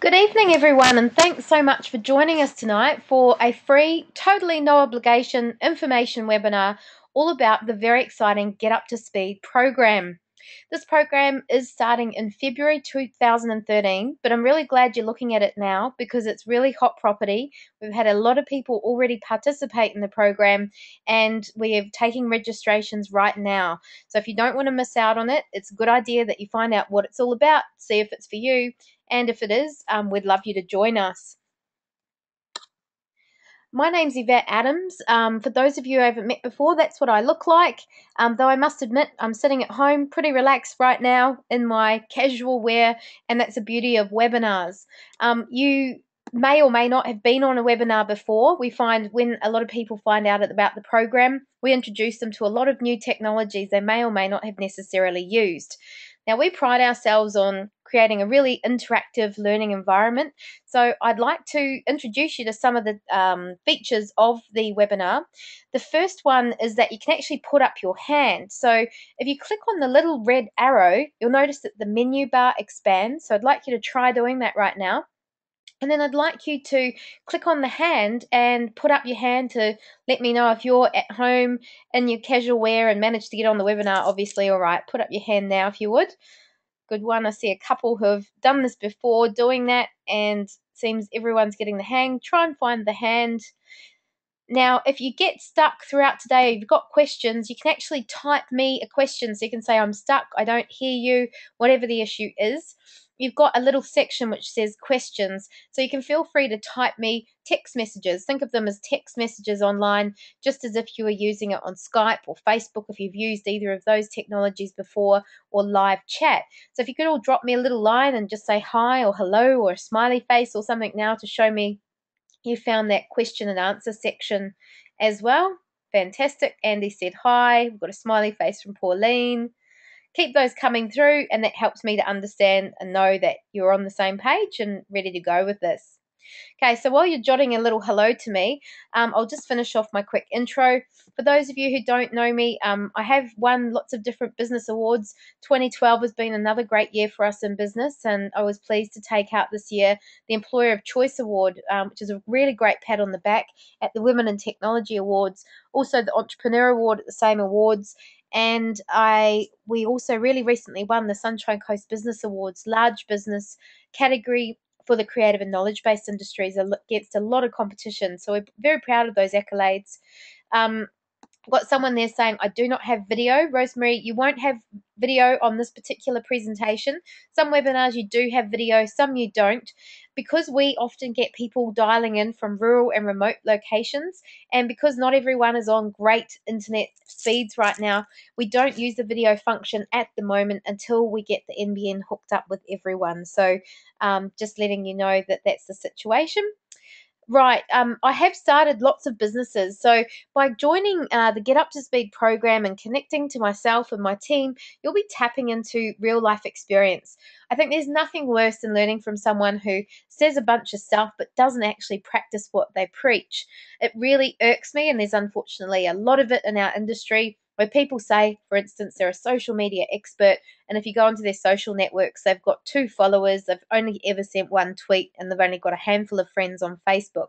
Good evening, everyone, and thanks so much for joining us tonight for a free, totally no obligation information webinar all about the very exciting Get Up to Speed program. This program is starting in February 2013, but I'm really glad you're looking at it now because it's really hot property. We've had a lot of people already participate in the program and we are taking registrations right now. So if you don't want to miss out on it, it's a good idea that you find out what it's all about, see if it's for you, and if it is, we'd love you to join us. My name's Yvette Adams. For those of you who haven't met before, that's what I look like. Though I must admit, I'm sitting at home pretty relaxed right now in my casual wear, and that's the beauty of webinars. You may or may not have been on a webinar before. We find when a lot of people find out about the program, we introduce them to a lot of new technologies they may or may not have necessarily used. Now, we pride ourselves on creating a really interactive learning environment. So I'd like to introduce you to some of the features of the webinar. The first one is that you can actually put up your hand. So if you click on the little red arrow, you'll notice that the menu bar expands. So I'd like you to try doing that right now. And then I'd like you to click on the hand and put up your hand to let me know if you're at home in your casual wear and managed to get on the webinar, obviously. All right, put up your hand now if you would. Good one. I see a couple who have done this before doing that, and seems everyone's getting the hang. Try and find the hand. Now, if you get stuck throughout today, if you've got questions, you can actually type me a question. So you can say, I'm stuck, I don't hear you, whatever the issue is. You've got a little section which says questions. So you can feel free to type me text messages. Think of them as text messages online, just as if you were using it on Skype or Facebook, if you've used either of those technologies before, or live chat. So if you could all drop me a little line and just say hi or hello or a smiley face or something now to show me you found that question and answer section as well. Fantastic. Andy said hi. We've got a smiley face from Pauline. Keep those coming through, and that helps me to understand and know that you're on the same page and ready to go with this. Okay, so while you're jotting a little hello to me, I'll just finish off my quick intro. For those of you who don't know me, I have won lots of different business awards. 2012 has been another great year for us in business, and I was pleased to take out this year the Employer of Choice Award, which is a really great pat on the back at the Women in Technology Awards, also the Entrepreneur Award at the same awards. And we also really recently won the Sunshine Coast Business Awards, large business category for the creative and knowledge-based industries against a lot of competition. So we're very proud of those accolades. I've got someone there saying, I do not have video. Rosemary, you won't have video on this particular presentation. Some webinars you do have video, some you don't. Because we often get people dialing in from rural and remote locations, and because not everyone is on great internet speeds right now, we don't use the video function at the moment until we get the NBN hooked up with everyone. So just letting you know that that's the situation. Right. I have started lots of businesses. So by joining the Get Up to Speed program and connecting to myself and my team, you'll be tapping into real life experience. I think there's nothing worse than learning from someone who says a bunch of stuff but doesn't actually practice what they preach. It really irks me, and there's unfortunately a lot of it in our industry where people say, for instance, they're a social media expert, and if you go onto their social networks, they've got 2 followers, they've only ever sent 1 tweet, and they've only got a handful of friends on Facebook.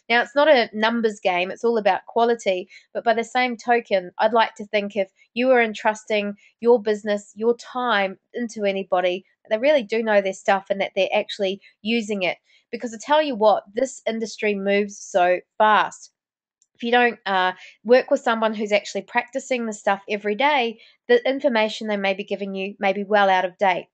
Now, it's not a numbers game, it's all about quality, but by the same token, I'd like to think if you are entrusting your business, your time into anybody, they really do know their stuff and that they're actually using it. Because I tell you what, this industry moves so fast. If you don't work with someone who's actually practicing the stuff every day, the information they may be giving you may be well out of date.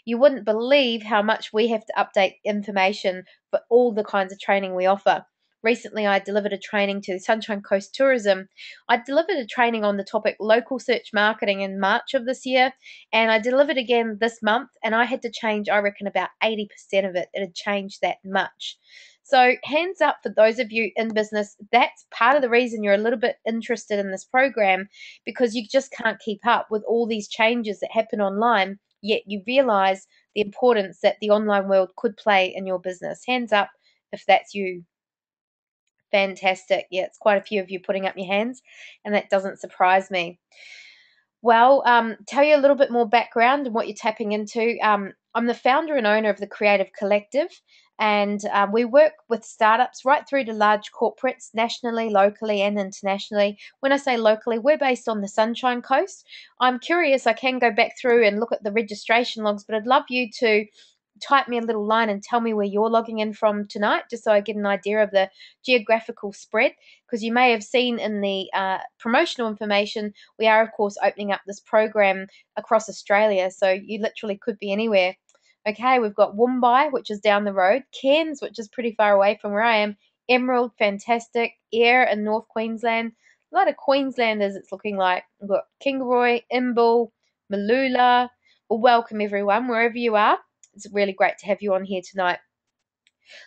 You wouldn't believe how much we have to update information for all the kinds of training we offer. Recently, I delivered a training to Sunshine Coast Tourism. I delivered a training on the topic local search marketing in March of this year, and I delivered again this month, and I had to change, I reckon, about 80% of it. It had changed that much. So hands up for those of you in business, that's part of the reason you're a little bit interested in this program, because you just can't keep up with all these changes that happen online, yet you realize the importance that the online world could play in your business. Hands up if that's you. Fantastic. Yeah, it's quite a few of you putting up your hands, and that doesn't surprise me. Well, tell you a little bit more background and what you're tapping into. I'm the founder and owner of the Creative Collective, and we work with startups right through to large corporates, nationally, locally, and internationally. When I say locally, we're based on the Sunshine Coast. I'm curious, I can go back through and look at the registration logs, but I'd love you to type me a little line and tell me where you're logging in from tonight, just so I get an idea of the geographical spread. Because you may have seen in the promotional information, we are, of course, opening up this program across Australia, so you literally could be anywhere. Okay, we've got Woombye, which is down the road, Cairns, which is pretty far away from where I am, Emerald, fantastic, Ayr in North Queensland, a lot of Queenslanders it's looking like. We've got Kingaroy, Imbil, Malula. Well, welcome everyone, wherever you are. It's really great to have you on here tonight.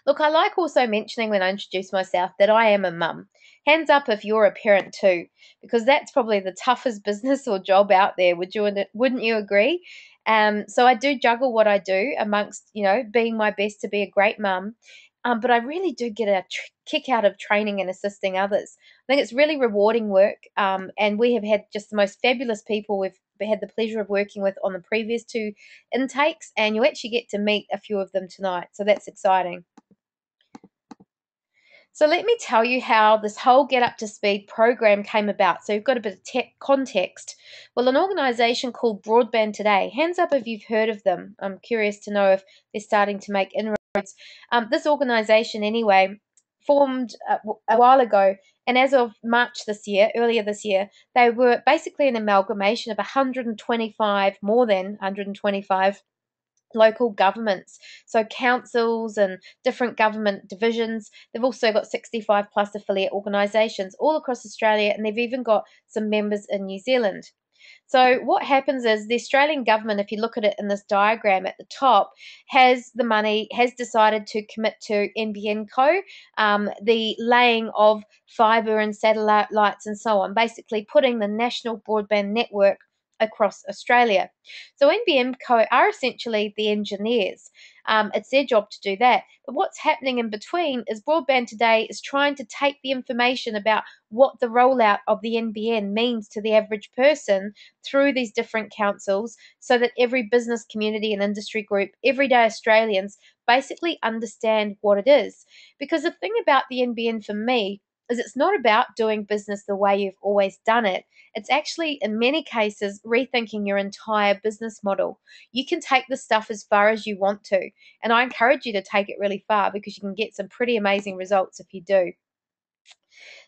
Look, I like also mentioning when I introduce myself that I am a mum. Hands up if you're a parent too, because that's probably the toughest business or job out there. Wouldn't you agree? So I do juggle what I do amongst, being my best to be a great mum. But I really do get a kick out of training and assisting others. I think it's really rewarding work. And we have had just the most fabulous people we've had the pleasure of working with on the previous two intakes, and you actually get to meet a few of them tonight. So that's exciting. So let me tell you how this whole Get Up to Speed program came about. So you've got a bit of tech context. Well, an organisation called Broadband Today, hands up if you've heard of them. I'm curious to know if they're starting to make inroads. This organisation, anyway, formed a while ago, and as of March earlier this year, they were basically an amalgamation of 125, more than 125 local governments, so councils and different government divisions. They've also got 65 plus affiliate organisations all across Australia, and they've even got some members in New Zealand. So what happens is the Australian government, if you look at it in this diagram at the top, has the money, has decided to commit to NBN Co, the laying of fibre and satellite lights and so on, basically putting the national broadband network across Australia. So NBN Co are essentially the engineers. It's their job to do that. But what's happening in between is Broadband Today is trying to take the information about what the rollout of the NBN means to the average person through these different councils, so that every business community and industry group, everyday Australians, basically understand what it is. Because the thing about the NBN for me is it's not about doing business the way you've always done it. It's actually, in many cases, rethinking your entire business model. You can take this stuff as far as you want to, and I encourage you to take it really far, because you can get some pretty amazing results if you do.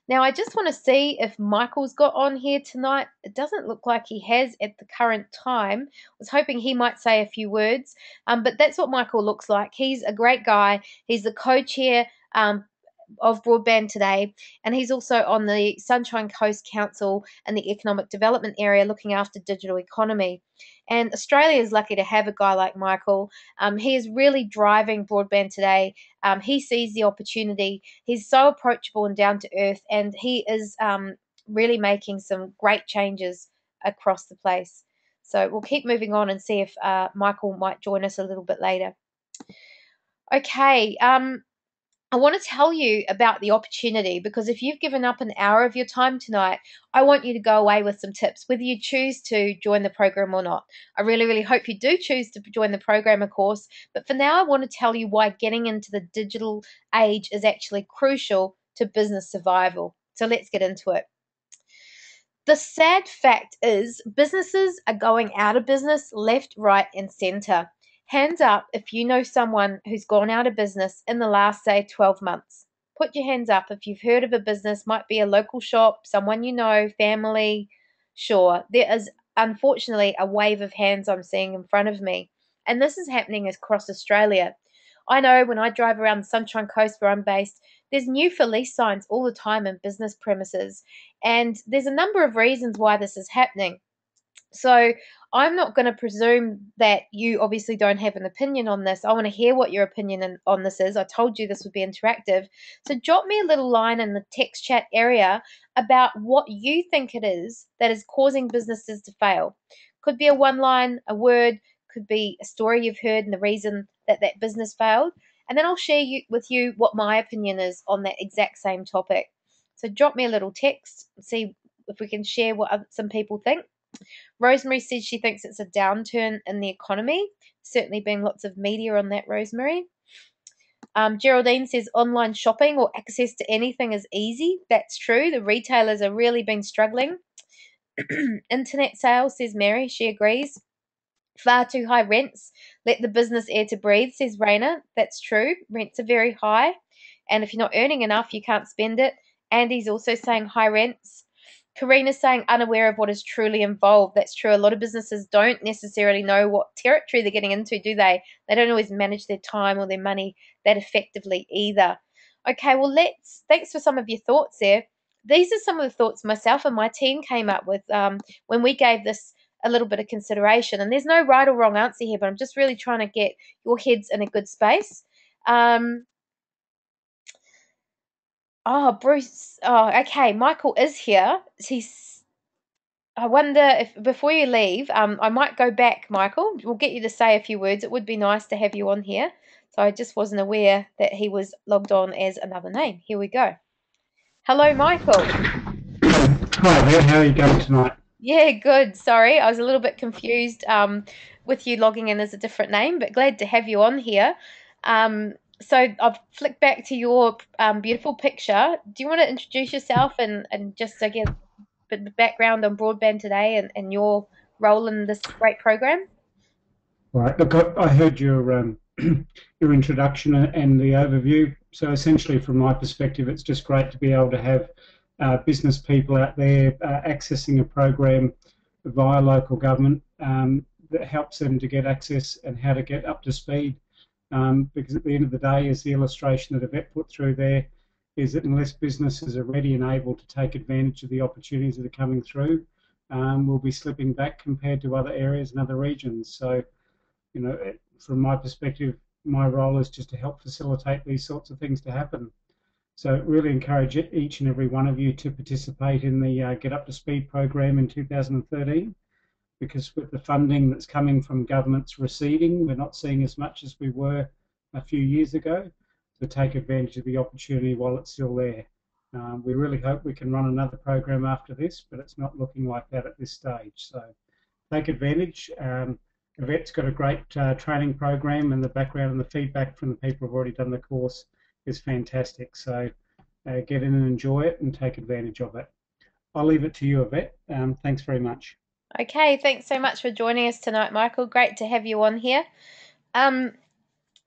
Now, I just want to see if Michael's got on here tonight. It doesn't look like he has at the current time. I was hoping he might say a few words, but that's what Michael looks like. He's a great guy. He's the co-chair of Broadband Today, and he's also on the Sunshine Coast Council and the Economic Development Area, looking after digital economy. And Australia is lucky to have a guy like Michael. He is really driving Broadband Today. He sees the opportunity. He's so approachable and down to earth, and he is really making some great changes across the place. So we'll keep moving on and see if Michael might join us a little bit later. Okay, I want to tell you about the opportunity, because if you've given up an hour of your time tonight, I want you to go away with some tips, whether you choose to join the program or not. I really, really hope you do choose to join the program, of course. But for now, I want to tell you why getting into the digital age is actually crucial to business survival. So let's get into it. The sad fact is businesses are going out of business left, right, and centre. Hands up if you know someone who's gone out of business in the last, say, 12 months. Put your hands up if you've heard of a business, might be a local shop, someone you know, family. Sure, there is unfortunately a wave of hands I'm seeing in front of me. And this is happening across Australia. I know when I drive around the Sunshine Coast where I'm based, there's new for lease signs all the time in business premises. And there's a number of reasons why this is happening. So I'm not going to presume that you obviously don't have an opinion on this. I want to hear what your opinion on this is. I told you this would be interactive. So drop me a little line in the text chat area about what you think it is that is causing businesses to fail. Could be a one line, a word, could be a story you've heard and the reason that that business failed. And then I'll share with you what my opinion is on that exact same topic. So drop me a little text and see if we can share what some people think. Rosemary says she thinks it's a downturn in the economy. Certainly been lots of media on that, Rosemary. Geraldine says online shopping or access to anything is easy. That's true. The retailers have really been struggling. Internet sales, says Mary. She agrees. Far too high rents. Let the business air to breathe, says Raina. That's true. Rents are very high. And if you're not earning enough, you can't spend it. Andy's also saying high rents. Karina's saying unaware of what is truly involved. That's true. A lot of businesses don't necessarily know what territory they're getting into, do they? They don't always manage their time or their money that effectively either. Okay, well, thanks for some of your thoughts there. These are some of the thoughts myself and my team came up with when we gave this a little bit of consideration. And there's no right or wrong answer here, but I'm just really trying to get your heads in a good space. Bruce. Oh, okay. Michael is here. I wonder if before you leave, I might go back, Michael. We'll get you to say a few words. It would be nice to have you on here. So I just wasn't aware that he was logged on as another name. Here we go. Hello, Michael. Hi there, how are you going tonight? Yeah, good. Sorry, I was a little bit confused with you logging in as a different name, but glad to have you on here. So I've flicked back to your beautiful picture. Do you want to introduce yourself and just give a bit of background on broadband today and your role in this great program? Right, look, I heard your your introduction and the overview. So essentially, from my perspective, it's just great to be able to have business people out there accessing a program via local government that helps them to get access and how to get up to speed. Because at the end of the day, as the illustration that Yvette put through there, is that unless businesses are ready and able to take advantage of the opportunities that are coming through, we'll be slipping back compared to other areas and other regions. So, from my perspective, my role is just to help facilitate these sorts of things to happen. So really encourage each and every one of you to participate in the Get Up to Speed program in 2013, because with the funding that's coming from governments receding, we're not seeing as much as we were a few years ago, to take advantage of the opportunity while it's still there. We really hope we can run another program after this, but it's not looking like that at this stage. So take advantage. Yvette's got a great training program, and the background and the feedback from the people who've already done the course is fantastic. So get in and enjoy it and take advantage of it. I'll leave it to you, Yvette. Thanks very much. Okay, thanks so much for joining us tonight, Michael. Great to have you on here. Um,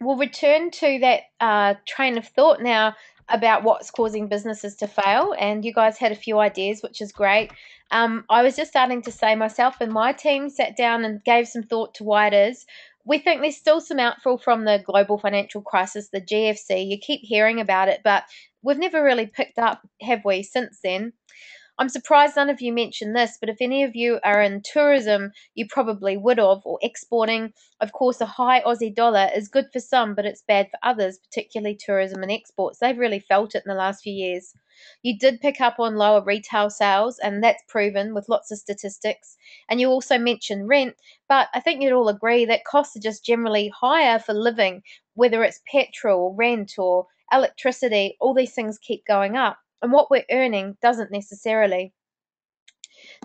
we'll return to that train of thought now about what's causing businesses to fail. And you guys had a few ideas, which is great. I was just starting to say myself and my team sat down and gave some thought to why it is. We think there's still some outfall from the global financial crisis, the GFC. You keep hearing about it, but we've never really picked up, have we, since then? I'm surprised none of you mentioned this, but if any of you are in tourism, you probably would have, or exporting. Of course, a high Aussie dollar is good for some, but it's bad for others, particularly tourism and exports. They've really felt it in the last few years. You did pick up on lower retail sales, and that's proven with lots of statistics. And you also mentioned rent, but I think you'd all agree that costs are just generally higher for living, whether it's petrol, rent, or electricity. All these things keep going up, and what we're earning doesn't necessarily.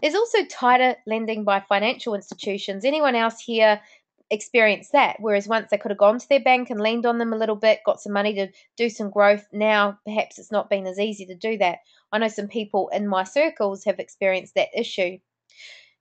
There's also tighter lending by financial institutions. Anyone else here experienced that? Whereas once they could have gone to their bank and leaned on them a little bit, got some money to do some growth, now perhaps it's not been as easy to do that. I know some people in my circles have experienced that issue.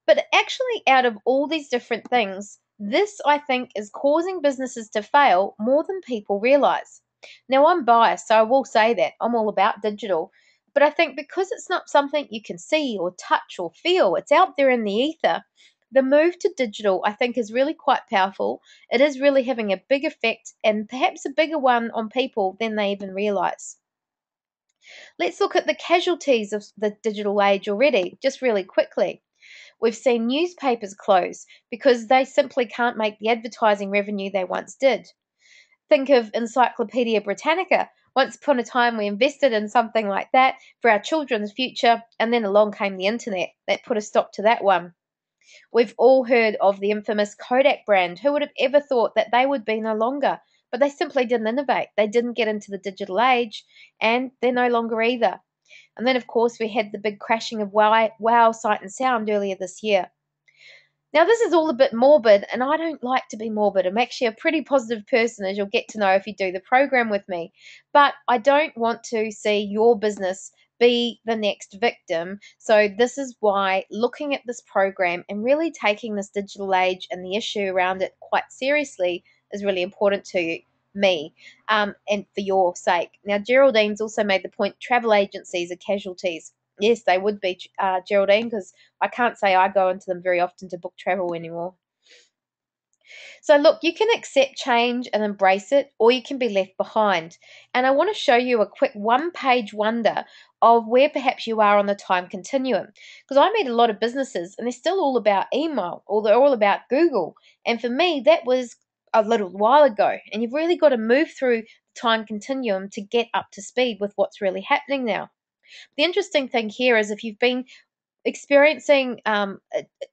But actually, out of all these different things, this I think is causing businesses to fail more than people realize. Now, I'm biased, so I will say that I'm all about digital. But I think because it's not something you can see or touch or feel, it's out there in the ether. The move to digital, I think, is really quite powerful. It is really having a big effect and perhaps a bigger one on people than they even realize. Let's look at the casualties of the digital age already, just really quickly. We've seen newspapers close because they simply can't make the advertising revenue they once did. Think of Encyclopedia Britannica. Once upon a time, we invested in something like that for our children's future, and then along came the internet. That put a stop to that one. We've all heard of the infamous Kodak brand. Who would have ever thought that they would be no longer? But they simply didn't innovate. They didn't get into the digital age, and they're no longer either. And then, of course, we had the big crashing of Wow Sight and Sound earlier this year. Now, this is all a bit morbid, and I don't like to be morbid. I'm actually a pretty positive person, as you'll get to know if you do the program with me. But I don't want to see your business be the next victim. So, this is why looking at this program and really taking this digital age and the issue around it quite seriously is really important to me, and for your sake. Now, Geraldine's also made the point travel agencies are casualties. Yes, they would be, Geraldine, because I can't say I go into them very often to book travel anymore. So, look, you can accept change and embrace it, or you can be left behind. And I want to show you a quick one-page wonder of where perhaps you are on the time continuum. Because I meet a lot of businesses and they're still all about email, or they're all about Google. And for me, that was a little while ago. And you've really got to move through the time continuum to get up to speed with what's really happening now. The interesting thing here is if you've been experiencing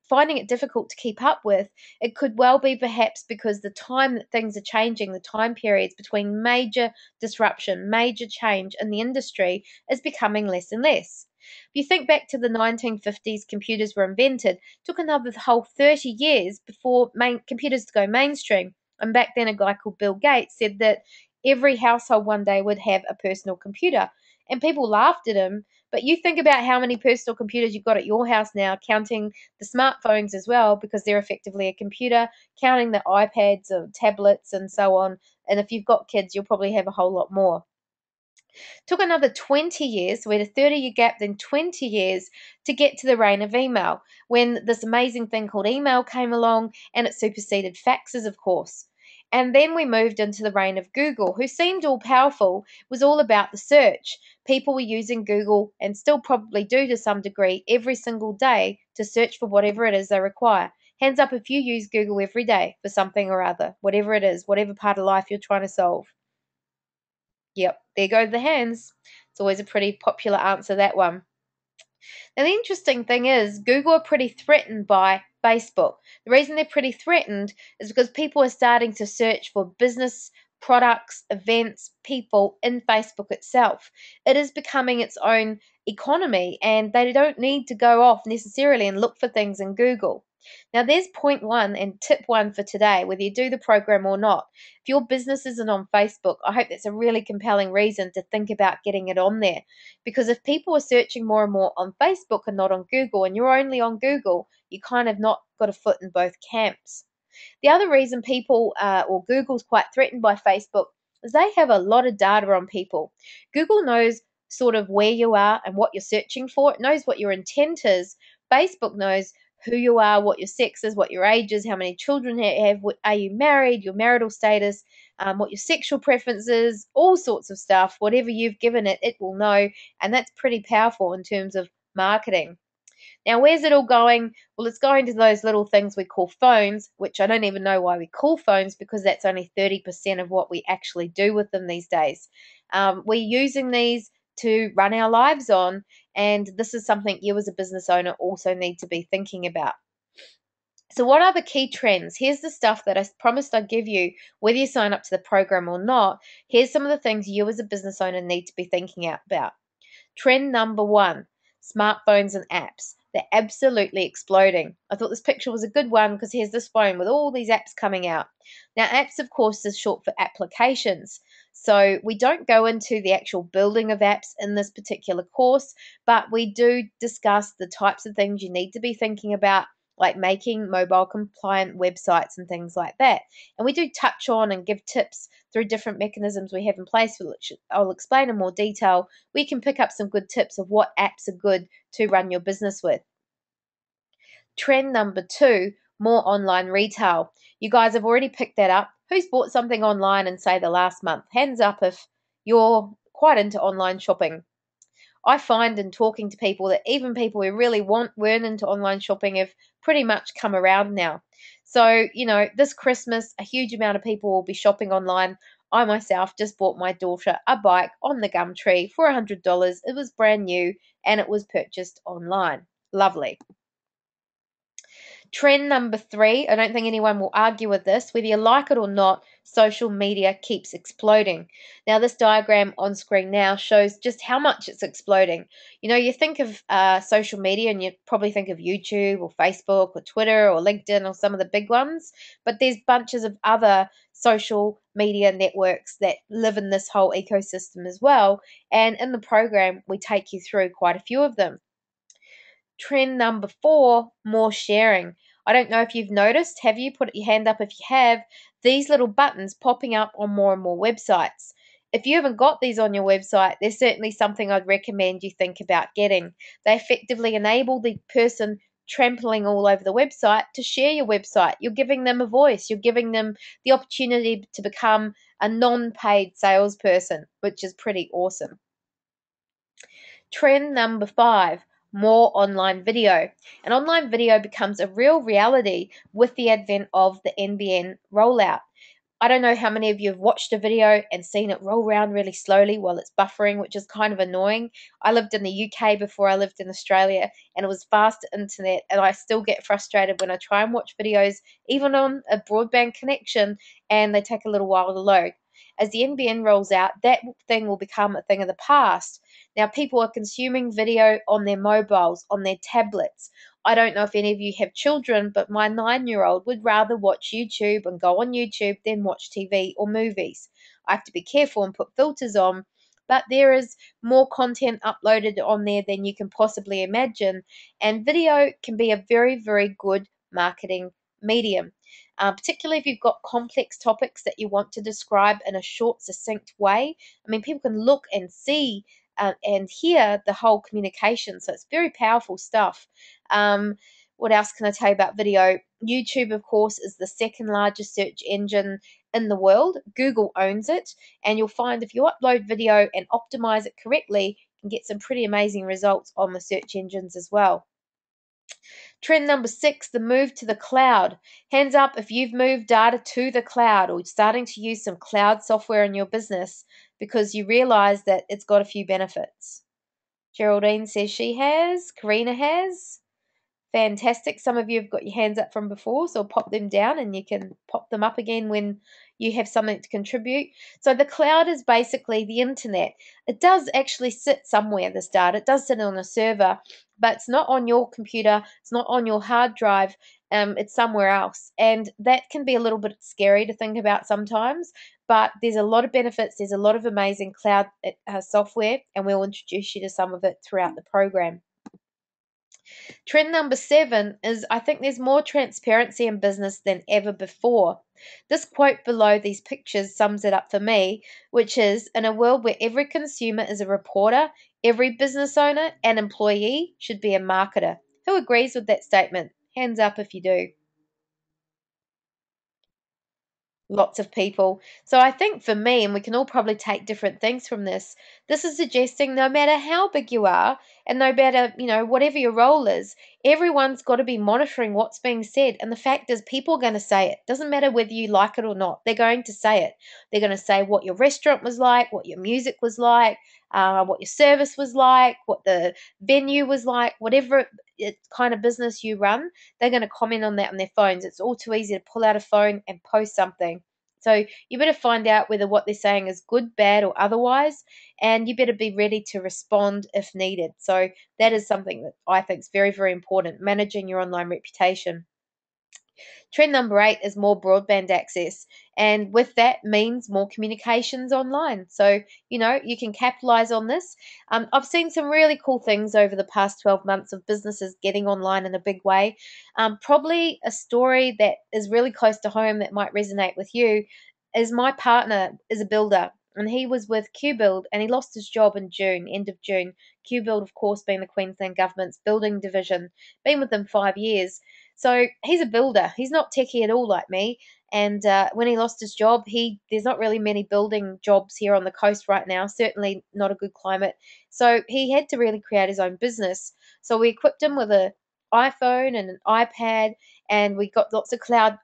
finding it difficult to keep up with, it could well be perhaps because the time that things are changing, the time periods between major disruption, major change in the industry is becoming less and less. If you think back to the 1950s, computers were invented. It took another whole 30 years before computers to go mainstream. And back then, a guy called Bill Gates said that every household one day would have a personal computer. And people laughed at him, but you think about how many personal computers you've got at your house now, counting the smartphones as well, because they're effectively a computer, counting the iPads or tablets and so on. And if you've got kids, you'll probably have a whole lot more. Took another 20 years, so we had a 30-year gap, then 20 years to get to the reign of email, when this amazing thing called email came along and it superseded faxes, of course. And then we moved into the reign of Google, who seemed all powerful, was all about the search. People were using Google, and still probably do to some degree, every single day to search for whatever it is they require. Hands up if you use Google every day for something or other, whatever it is, whatever part of life you're trying to solve. Yep, there go the hands. It's always a pretty popular answer, that one. Now, the interesting thing is, Google are pretty threatened by Facebook. The reason they're pretty threatened is because people are starting to search for business, products, events, people in Facebook itself. It is becoming its own economy, and they don't need to go off necessarily and look for things in Google. Now, there's point one and tip one for today, whether you do the program or not. If your business isn't on Facebook, I hope that's a really compelling reason to think about getting it on there. Because if people are searching more and more on Facebook and not on Google, and you're only on Google, you kind of not got a foot in both camps. The other reason people or Google's quite threatened by Facebook is they have a lot of data on people. Google knows sort of where you are and what you're searching for. It knows what your intent is. Facebook knows who you are, what your sex is, what your age is, how many children you have, are you married, your marital status, what your sexual preference is, all sorts of stuff. Whatever you've given it, it will know. And that's pretty powerful in terms of marketing. Now, where's it all going? Well, it's going to those little things we call phones, which I don't even know why we call phones, because that's only 30% of what we actually do with them these days. We're using these to run our lives on, and this is something you as a business owner also need to be thinking about. So, what are the key trends? Here's the stuff that I promised I'd give you, whether you sign up to the program or not. Here's some of the things you as a business owner need to be thinking about. Trend number one, smartphones and apps. They're absolutely exploding. I thought this picture was a good one because here's this phone with all these apps coming out. Now, apps, of course, is short for applications. So we don't go into the actual building of apps in this particular course, but we do discuss the types of things you need to be thinking about, like making mobile compliant websites and things like that. And we do touch on and give tips through different mechanisms we have in place, which I'll explain in more detail. We can pick up some good tips of what apps are good to run your business with. Trend number two, more online retail. You guys have already picked that up. Who's bought something online in, say, the last month? Hands up if you're quite into online shopping. I find in talking to people that even people who really weren't into online shopping have pretty much come around now. So, this Christmas, a huge amount of people will be shopping online. I myself just bought my daughter a bike on the Gumtree for $100. It was brand new and it was purchased online. Lovely. Trend number three, I don't think anyone will argue with this, whether you like it or not, social media keeps exploding. Now, this diagram on screen now shows just how much it's exploding. You think of social media and you probably think of YouTube or Facebook or Twitter or LinkedIn or some of the big ones, but there's bunches of other social media networks that live in this whole ecosystem as well. And in the program, we take you through quite a few of them. Trend number 4, more sharing. I don't know if you've noticed. Have you? Put your hand up if you have. These little buttons popping up on more and more websites. If you haven't got these on your website, there's certainly something I'd recommend you think about getting. They effectively enable the person trampling all over the website to share your website. You're giving them a voice. You're giving them the opportunity to become a non-paid salesperson, which is pretty awesome. Trend number 5, more online video. And online video becomes a real reality with the advent of the NBN rollout. I don't know how many of you have watched a video and seen it roll around really slowly while it's buffering, which is kind of annoying. I lived in the UK before I lived in Australia, and it was fast internet, and I still get frustrated when I try and watch videos, even on a broadband connection, and they take a little while to load. As the NBN rolls out, that thing will become a thing of the past. Now, people are consuming video on their mobiles, on their tablets. I don't know if any of you have children, but my 9-year-old would rather watch YouTube and go on YouTube than watch TV or movies. I have to be careful and put filters on, but there is more content uploaded on there than you can possibly imagine, and video can be a very, very good marketing medium. Particularly if you've got complex topics that you want to describe in a short, succinct way. I mean, people can look and see and hear the whole communication. So it's very powerful stuff. What else can I tell you about video? YouTube, of course, is the second largest search engine in the world. Google owns it, and you'll find if you upload video and optimize it correctly, you can get some pretty amazing results on the search engines as well. Trend number 6, the move to the cloud. Hands up if you've moved data to the cloud or starting to use some cloud software in your business because you realize that it's got a few benefits. Geraldine says she has. Karina has. Fantastic. Some of you have got your hands up from before, so I'll pop them down and you can pop them up again when you have something to contribute. So the cloud is basically the internet. It does actually sit somewhere, this data. It does sit on a server, but it's not on your computer. It's not on your hard drive. It's somewhere else. And that can be a little bit scary to think about sometimes, but there's a lot of benefits. There's a lot of amazing cloud software, and we'll introduce you to some of it throughout the program. Trend number 7 is I think there's more transparency in business than ever before. This quote below these pictures sums it up for me, which is in a world where every consumer is a reporter, every business owner and employee should be a marketer. Who agrees with that statement? Hands up if you do. Lots of people. So I think for me, and we can all probably take different things from this is suggesting no matter how big you are and no matter, whatever your role is, everyone's got to be monitoring what's being said. And the fact is people are going to say it. Doesn't matter whether you like it or not. They're going to say it. They're going to say what your restaurant was like, what your music was like, what your service was like, what the venue was like, whatever kind of business you run, they're going to comment on that on their phones. It's all too easy to pull out a phone and post something. So you better find out whether what they're saying is good, bad, or otherwise, and you better be ready to respond if needed. So that is something that I think is very, very important, managing your online reputation. Trend number 8 is more broadband access, and with that means more communications online. So, you can capitalize on this. I've seen some really cool things over the past 12 months of businesses getting online in a big way. Probably a story that is really close to home that might resonate with you is my partner is a builder. And he was with QBuild and he lost his job in June, end of June. QBuild, of course, being the Queensland Government's building division, been with them 5 years. So he's a builder. He's not techie at all like me. And when he lost his job, there's not really many building jobs here on the coast right now. Certainly not a good climate. So he had to really create his own business. So we equipped him with an iPhone and an iPad, and we got lots of cloud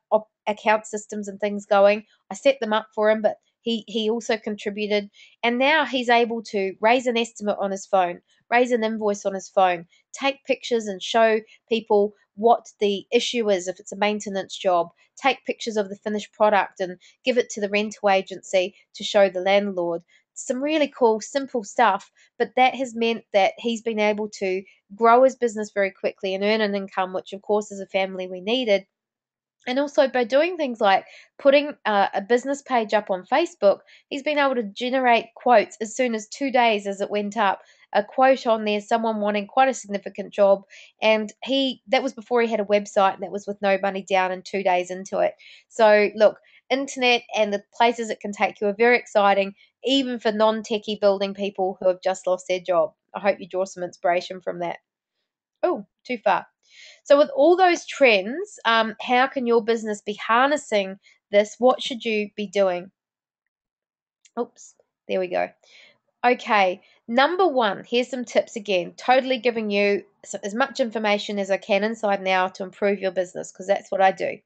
account systems and things going. I set them up for him, but He also contributed, and now he's able to raise an estimate on his phone, raise an invoice on his phone, take pictures and show people what the issue is if it's a maintenance job, take pictures of the finished product and give it to the rental agency to show the landlord. Some really cool, simple stuff, but that has meant that he's been able to grow his business very quickly and earn an income, which, of course, as a family, we needed. And also by doing things like putting a business page up on Facebook, he's been able to generate quotes as soon as 2 days as it went up. A quote on there, someone wanting quite a significant job, and that was before he had a website, and that was with no money down and 2 days into it. So look, internet and the places it can take you are very exciting, even for non-techie building people who have just lost their job. I hope you draw some inspiration from that. Oh, too far. So, with all those trends, how can your business be harnessing this? What should you be doing? Oops, there we go. Okay, number one, here's some tips again. Totally giving you as much information as I can inside now to improve your business because that's what I do.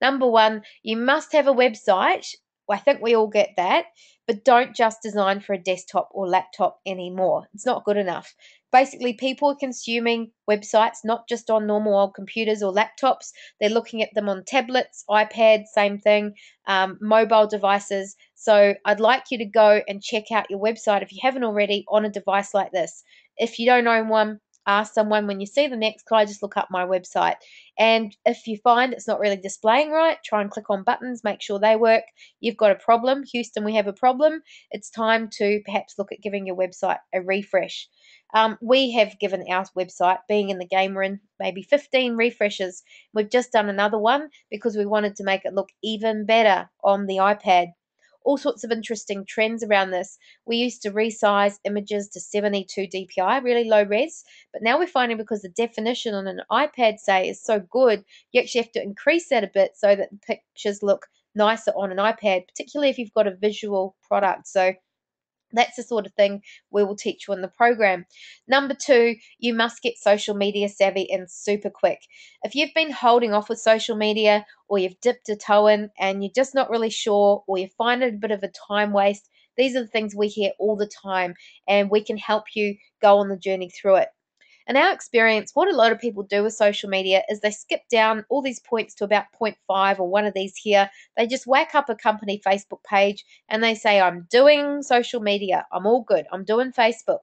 Number one, you must have a website. I think we all get that, but don't just design for a desktop or laptop anymore. It's not good enough. Basically, people are consuming websites not just on normal old computers or laptops. They're looking at them on tablets, iPads, same thing, mobile devices. So I'd like you to go and check out your website if you haven't already on a device like this. If you don't own one, ask someone when you see them next, could I just look up my website? And if you find it's not really displaying right, try and click on buttons, make sure they work. You've got a problem. Houston, we have a problem. It's time to perhaps look at giving your website a refresh. We have given our website, being in the game, we're in maybe 15 refreshes. We've just done another one because we wanted to make it look even better on the iPad. All sorts of interesting trends around this. We used to resize images to 72 dpi, really low res, but now we're finding because the definition on an iPad, say, is so good, you actually have to increase that a bit so that the pictures look nicer on an iPad, particularly if you've got a visual product. So that's the sort of thing we will teach you in the program. Number two, you must get social media savvy and super quick. If you've been holding off with social media or you've dipped a toe in and you're just not really sure or you find it a bit of a time waste, these are the things we hear all the time and we can help you go on the journey through it. In our experience, what a lot of people do with social media is they skip down all these points to about point five or one of these here. They just whack up a company Facebook page and they say, I'm doing social media. I'm all good. I'm doing Facebook.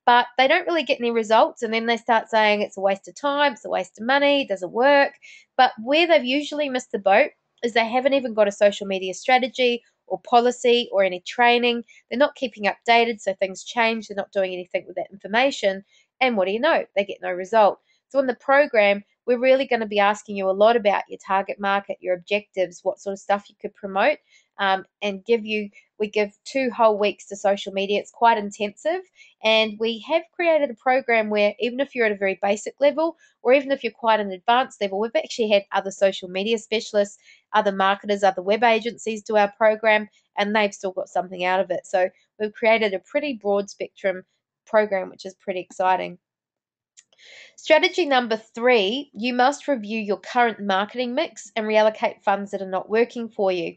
But they don't really get any results. And then they start saying it's a waste of time, it's a waste of money, it doesn't work. But where they've usually missed the boat is they haven't even got a social media strategy or policy or any training. They're not keeping updated, so things change. They're not doing anything with that information. And what do you know? They get no result. So in the program, we're really going to be asking you a lot about your target market, your objectives, what sort of stuff you could promote, and we give 2 whole weeks to social media. It's quite intensive. And we have created a program where even if you're at a very basic level, or even if you're quite an advanced level, we've actually had other social media specialists, other marketers, other web agencies do our program, and they've still got something out of it. So we've created a pretty broad spectrum program, which is pretty exciting. Strategy number three, you must review your current marketing mix and reallocate funds that are not working for you.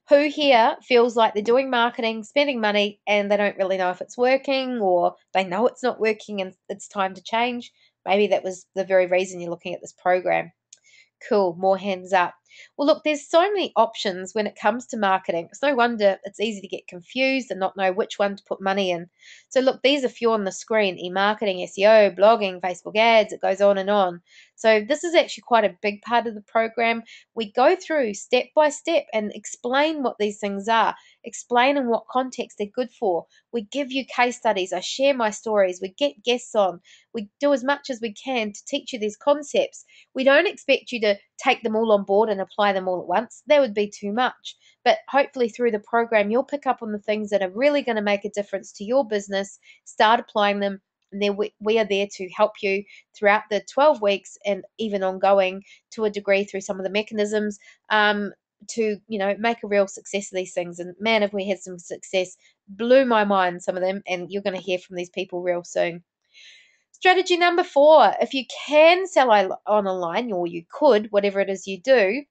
Who here feels like they're doing marketing, spending money, and they don't really know if it's working, or they know it's not working and it's time to change? Maybe that was the very reason you're looking at this program. Cool, more hands up. Well, look, there's so many options when it comes to marketing. It's no wonder it's easy to get confused and not know which one to put money in. So, look, these are a few on the screen: e-marketing, SEO, blogging, Facebook ads, it goes on and on. So, this is actually quite a big part of the program. We go through step by step and explain what these things are, explain in what context they're good for. We give you case studies. I share my stories. We get guests on. We do as much as we can to teach you these concepts. We don't expect you to take them all on board and apply them all at once. That would be too much. But hopefully through the program, you'll pick up on the things that are really going to make a difference to your business, start applying them, and then we are there to help you throughout the 12 weeks and even ongoing to a degree through some of the mechanisms to make a real success of these things. And man, have we had some success. Blew my mind, some of them, and you're going to hear from these people real soon. Strategy number four, if you can sell on online, or you could, whatever it is you do,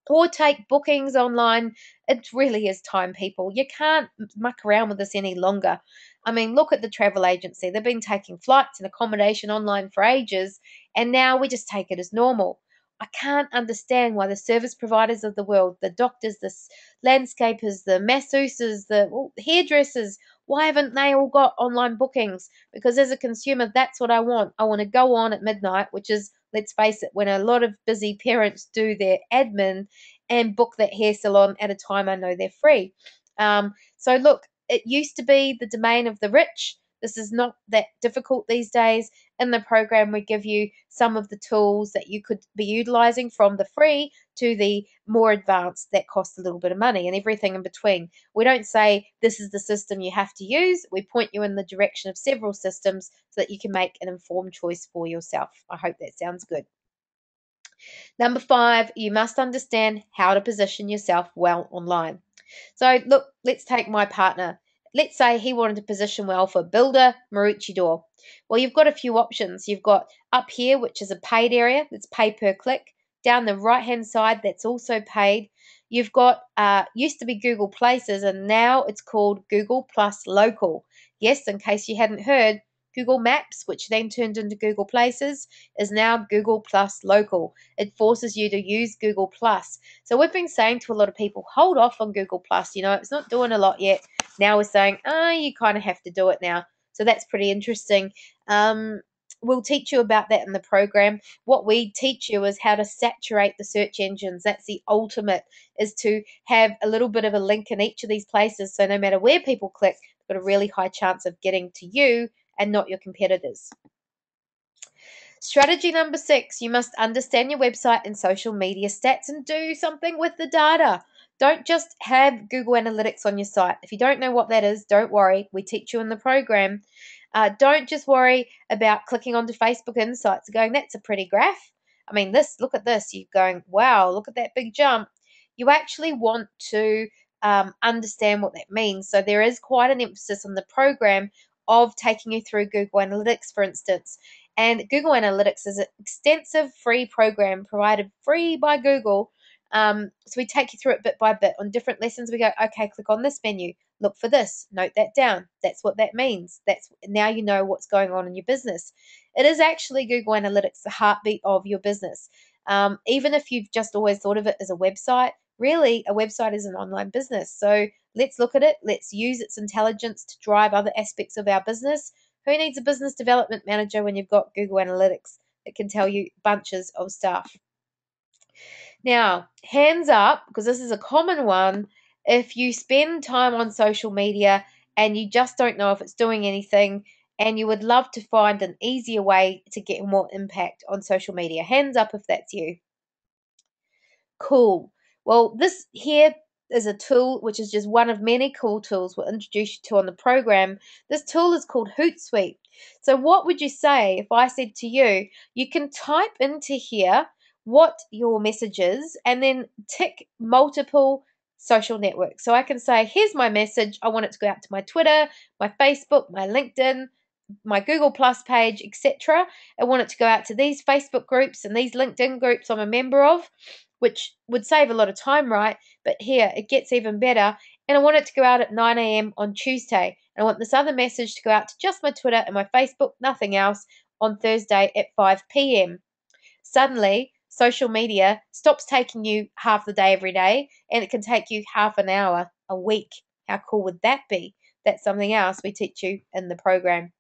or take bookings online. It really is time, people. You can't muck around with this any longer. I mean, look at the travel agency. They've been taking flights and accommodation online for ages, and now we just take it as normal. I can't understand why the service providers of the world, the doctors, the landscapers, the masseuses, the hairdressers, why haven't they all got online bookings? Because as a consumer, that's what I want. I want to go on at midnight, which is, let's face it, when a lot of busy parents do their admin, and book that hair salon at a time I know they're free. So look, it used to be the domain of the rich. This is not that difficult these days. In the program, we give you some of the tools that you could be utilizing, from the free to the more advanced that cost a little bit of money, and everything in between. We don't say this is the system you have to use. We point you in the direction of several systems so that you can make an informed choice for yourself. I hope that sounds good. Number 5, you must understand how to position yourself well online. So, look, let's take my partner. Let's say he wanted to position well for builder Maroochydore. Well, you've got a few options. You've got up here, which is a paid area, that's pay per click. Down the right hand side, that's also paid. You've got used to be Google Places, and now it's called Google Plus Local. Yes, in case you hadn't heard, Google Maps, which then turned into Google Places, is now Google Plus Local. It forces you to use Google Plus. So we've been saying to a lot of people, hold off on Google Plus. It's not doing a lot yet. Now we're saying, you kind of have to do it now. So that's pretty interesting. We'll teach you about that in the program. What we teach you is how to saturate the search engines. That's the ultimate, is to have a little bit of a link in each of these places. So no matter where people click, they've got a really high chance of getting to you and not your competitors. Strategy number 6, you must understand your website and social media stats and do something with the data. Don't just have Google Analytics on your site. If you don't know what that is, don't worry. We teach you in the program. Don't just worry about clicking onto Facebook Insights and going, that's a pretty graph. I mean, look at this. You're going, wow, look at that big jump. You actually want to understand what that means. So there is quite an emphasis on the program of taking you through Google Analytics, for instance. And Google Analytics is an extensive free program provided free by Google. So we take you through it bit by bit. On different lessons, we go, okay, click on this menu, look for this, note that down. That's what that means. That's now you know what's going on in your business. It is actually Google Analytics, the heartbeat of your business. Even if you've just always thought of it as a website, really a website is an online business. So let's look at it. Let's use its intelligence to drive other aspects of our business. Who needs a business development manager when you've got Google Analytics that can tell you bunches of stuff? Now, hands up, because this is a common one. If you spend time on social media and you just don't know if it's doing anything, and you would love to find an easier way to get more impact on social media, hands up if that's you. Cool. Well, this here is a tool which is just one of many cool tools we'll introduce you to on the program. This tool is called Hootsuite. So what would you say if I said to you, you can type into here what your message is and then tick multiple social networks. So I can say, here's my message. I want it to go out to my Twitter, my Facebook, my LinkedIn, my Google Plus page, etc. I want it to go out to these Facebook groups and these LinkedIn groups I'm a member of, which would save a lot of time, right? But here it gets even better. And I want it to go out at 9 a.m. on Tuesday. And I want this other message to go out to just my Twitter and my Facebook, nothing else, on Thursday at 5 p.m. Suddenly, social media stops taking you half the day every day, and it can take you half an hour a week. How cool would that be? That's something else we teach you in the program.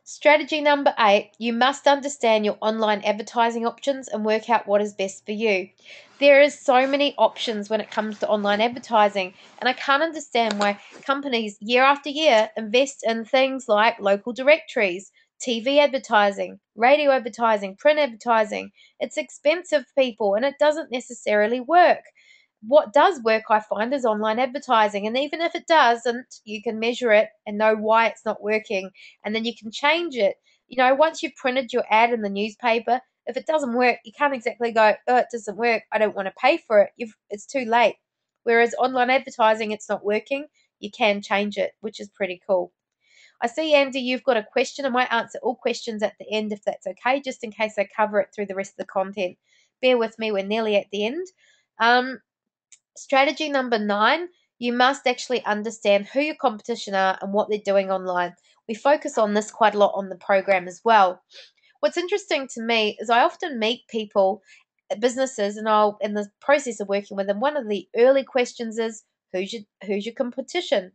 Strategy number 8, you must understand your online advertising options and work out what is best for you. There is so many options when it comes to online advertising, and I can't understand why companies year after year invest in things like local directories, TV advertising, radio advertising, print advertising. It's expensive, people, and it doesn't necessarily work. What does work, I find, is online advertising. And even if it doesn't, you can measure it and know why it's not working. And then you can change it. Once you've printed your ad in the newspaper, if it doesn't work, you can't exactly go, oh, it doesn't work, I don't want to pay for it. It's too late. Whereas online advertising, it's not working. You can change it, which is pretty cool. I see, Andy, you've got a question. I might answer all questions at the end if that's okay, just in case I cover it through the rest of the content. Bear with me, we're nearly at the end. Strategy number 9, you must actually understand who your competition are and what they're doing online. We focus on this quite a lot on the program as well. What's interesting to me is I often meet people, businesses, and I'll in the process of working with them, one of the early questions is who's your competition,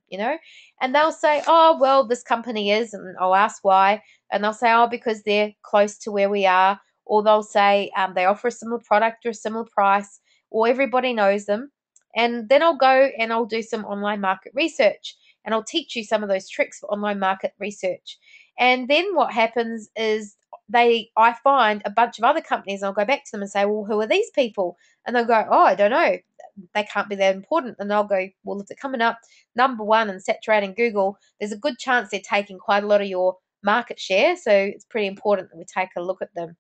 and they'll say, oh well, this company is, and I'll ask why, and they'll say, oh, because they're close to where we are, or they'll say they offer a similar product or a similar price, or everybody knows them. And then I'll go and I'll do some online market research, and I'll teach you some of those tricks for online market research. And then what happens is I find a bunch of other companies, and I'll go back to them and say, well, who are these people? And they'll go, oh, I don't know. They can't be that important. And I'll go, well, if they're coming up number 1 and saturating Google, there's a good chance they're taking quite a lot of your market share. So it's pretty important that we take a look at them.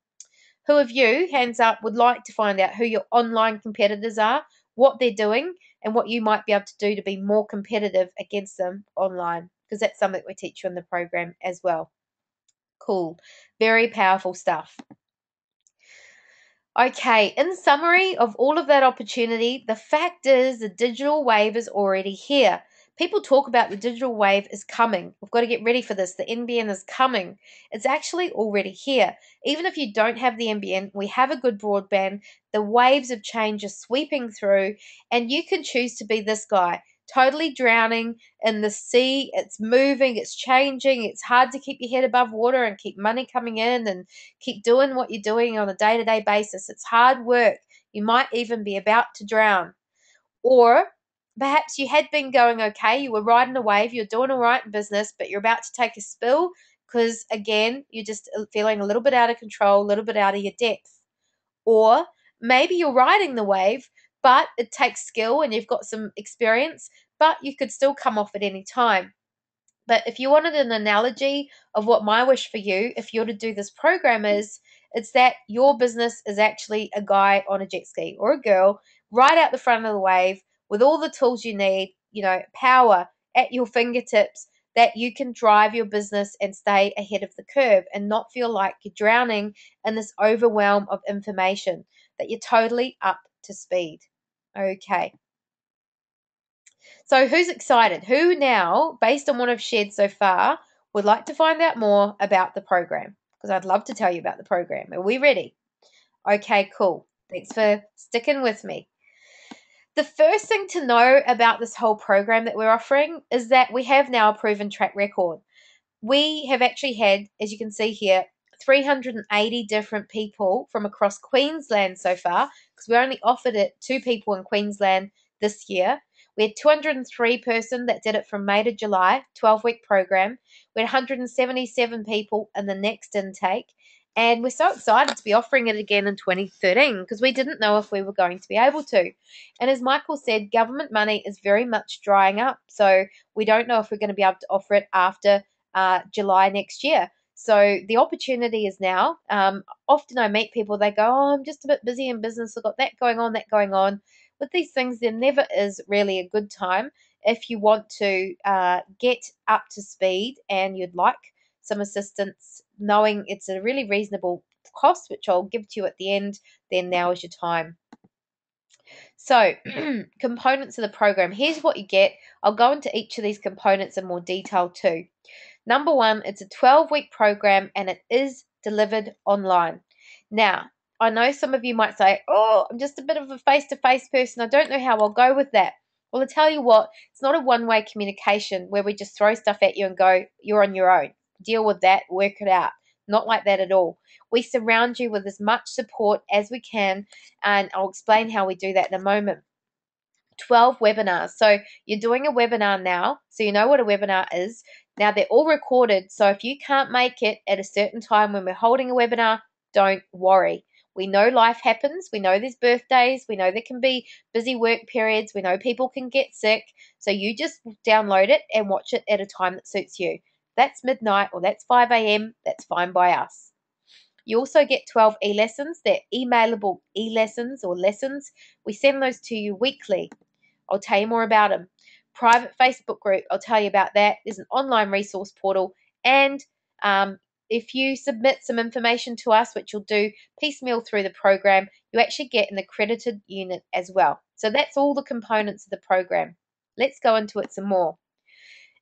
Who of you, hands up, would like to find out who your online competitors are, what they're doing, and what you might be able to do to be more competitive against them online? Because that's something we teach you in the program as well. Cool. Very powerful stuff. Okay, in summary of all of that opportunity, the fact is the digital wave is already here. People talk about the digital wave is coming. We've got to get ready for this. The NBN is coming. It's actually already here. Even if you don't have the NBN, we have a good broadband. The waves of change are sweeping through, and you can choose to be this guy, totally drowning in the sea. It's moving, it's changing. It's hard to keep your head above water and keep money coming in and keep doing what you're doing on a day-to-day basis. It's hard work. You might even be about to drown. Or perhaps you had been going okay, you were riding a wave, you're doing all right in business, but you're about to take a spill because, again, you're just feeling a little bit out of control, a little bit out of your depth. Or maybe you're riding the wave, but it takes skill and you've got some experience, but you could still come off at any time. But if you wanted an analogy of what my wish for you, if you're to do this program, is it's that your business is actually a guy on a jet ski or a girl right out the front of the wave with all the tools you need, power at your fingertips, that you can drive your business and stay ahead of the curve and not feel like you're drowning in this overwhelm of information, that you're totally up to speed. Okay. So who's excited? Who now, based on what I've shared so far, would like to find out more about the program? Because I'd love to tell you about the program. Are we ready? Okay, cool. Thanks for sticking with me. The first thing to know about this whole program that we're offering is that we have now a proven track record. We have actually had, as you can see here, 380 different people from across Queensland so far, because we only offered it to people in Queensland this year. We had 203 person that did it from May to July, 12-week program. We had 177 people in the next intake. And we're so excited to be offering it again in 2013 because we didn't know if we were going to be able to. And as Michael said, government money is very much drying up. So we don't know if we're going to be able to offer it after July next year. So the opportunity is now. Often I meet people, they go, oh, I'm just a bit busy in business. I've got that going on, that going on. With these things, there never is really a good time if you want to get up to speed and you'd like some assistance, knowing it's a really reasonable cost, which I'll give to you at the end, then now is your time. So, components of the program. Here's what you get. I'll go into each of these components in more detail too. Number 1, it's a 12-week program and it is delivered online. Now, I know some of you might say, oh, I'm just a bit of a face-to-face person. I don't know how I'll go with that. Well, I tell you what, it's not a one-way communication where we just throw stuff at you and go, you're on your own. Deal with that, work it out. Not like that at all. We surround you with as much support as we can, and I'll explain how we do that in a moment. 12 webinars. So you're doing a webinar now, so you know what a webinar is. Now they're all recorded, so if you can't make it at a certain time when we're holding a webinar, don't worry. We know life happens. We know there's birthdays. We know there can be busy work periods. We know people can get sick. So you just download it and watch it at a time that suits you. That's midnight or that's 5 a.m. That's fine by us. You also get 12 e-lessons. They're emailable e-lessons or lessons. We send those to you weekly. I'll tell you more about them. private Facebook group. I'll tell you about that. There's an online resource portal, and if you submit some information to us, which you'll do piecemeal through the program, you actually get an accredited unit as well. So that's all the components of the program. Let's go into it some more.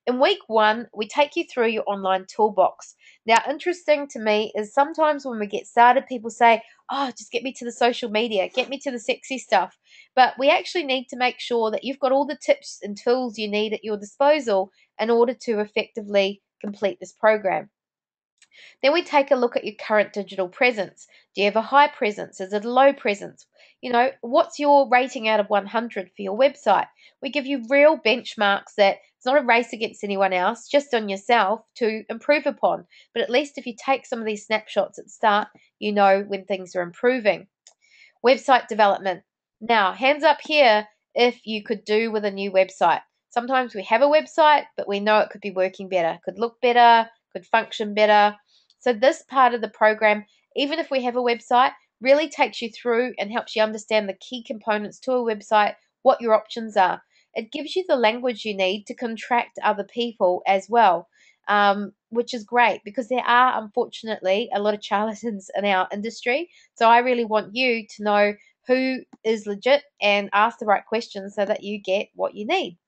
In week 1, we take you through your online toolbox. Now, interesting to me is sometimes when we get started, people say, oh, just get me to the social media, get me to the sexy stuff. But we actually need to make sure that you've got all the tips and tools you need at your disposal in order to effectively complete this program. Then we take a look at your current digital presence. Do you have a high presence? Is it a low presence? What's your rating out of 100 for your website? We give you real benchmarks that it's not a race against anyone else, just on yourself to improve upon. But at least if you take some of these snapshots at the start, you know when things are improving. Website development. Now, hands up here if you could do with a new website. Sometimes we have a website, but we know it could be working better, could look better, could function better. So this part of the program, even if we have a website, really takes you through and helps you understand the key components to a website, what your options are. It gives you the language you need to contract other people as well, which is great because there are, unfortunately, a lot of charlatans in our industry. So I really want you to know who is legit and ask the right questions so that you get what you need.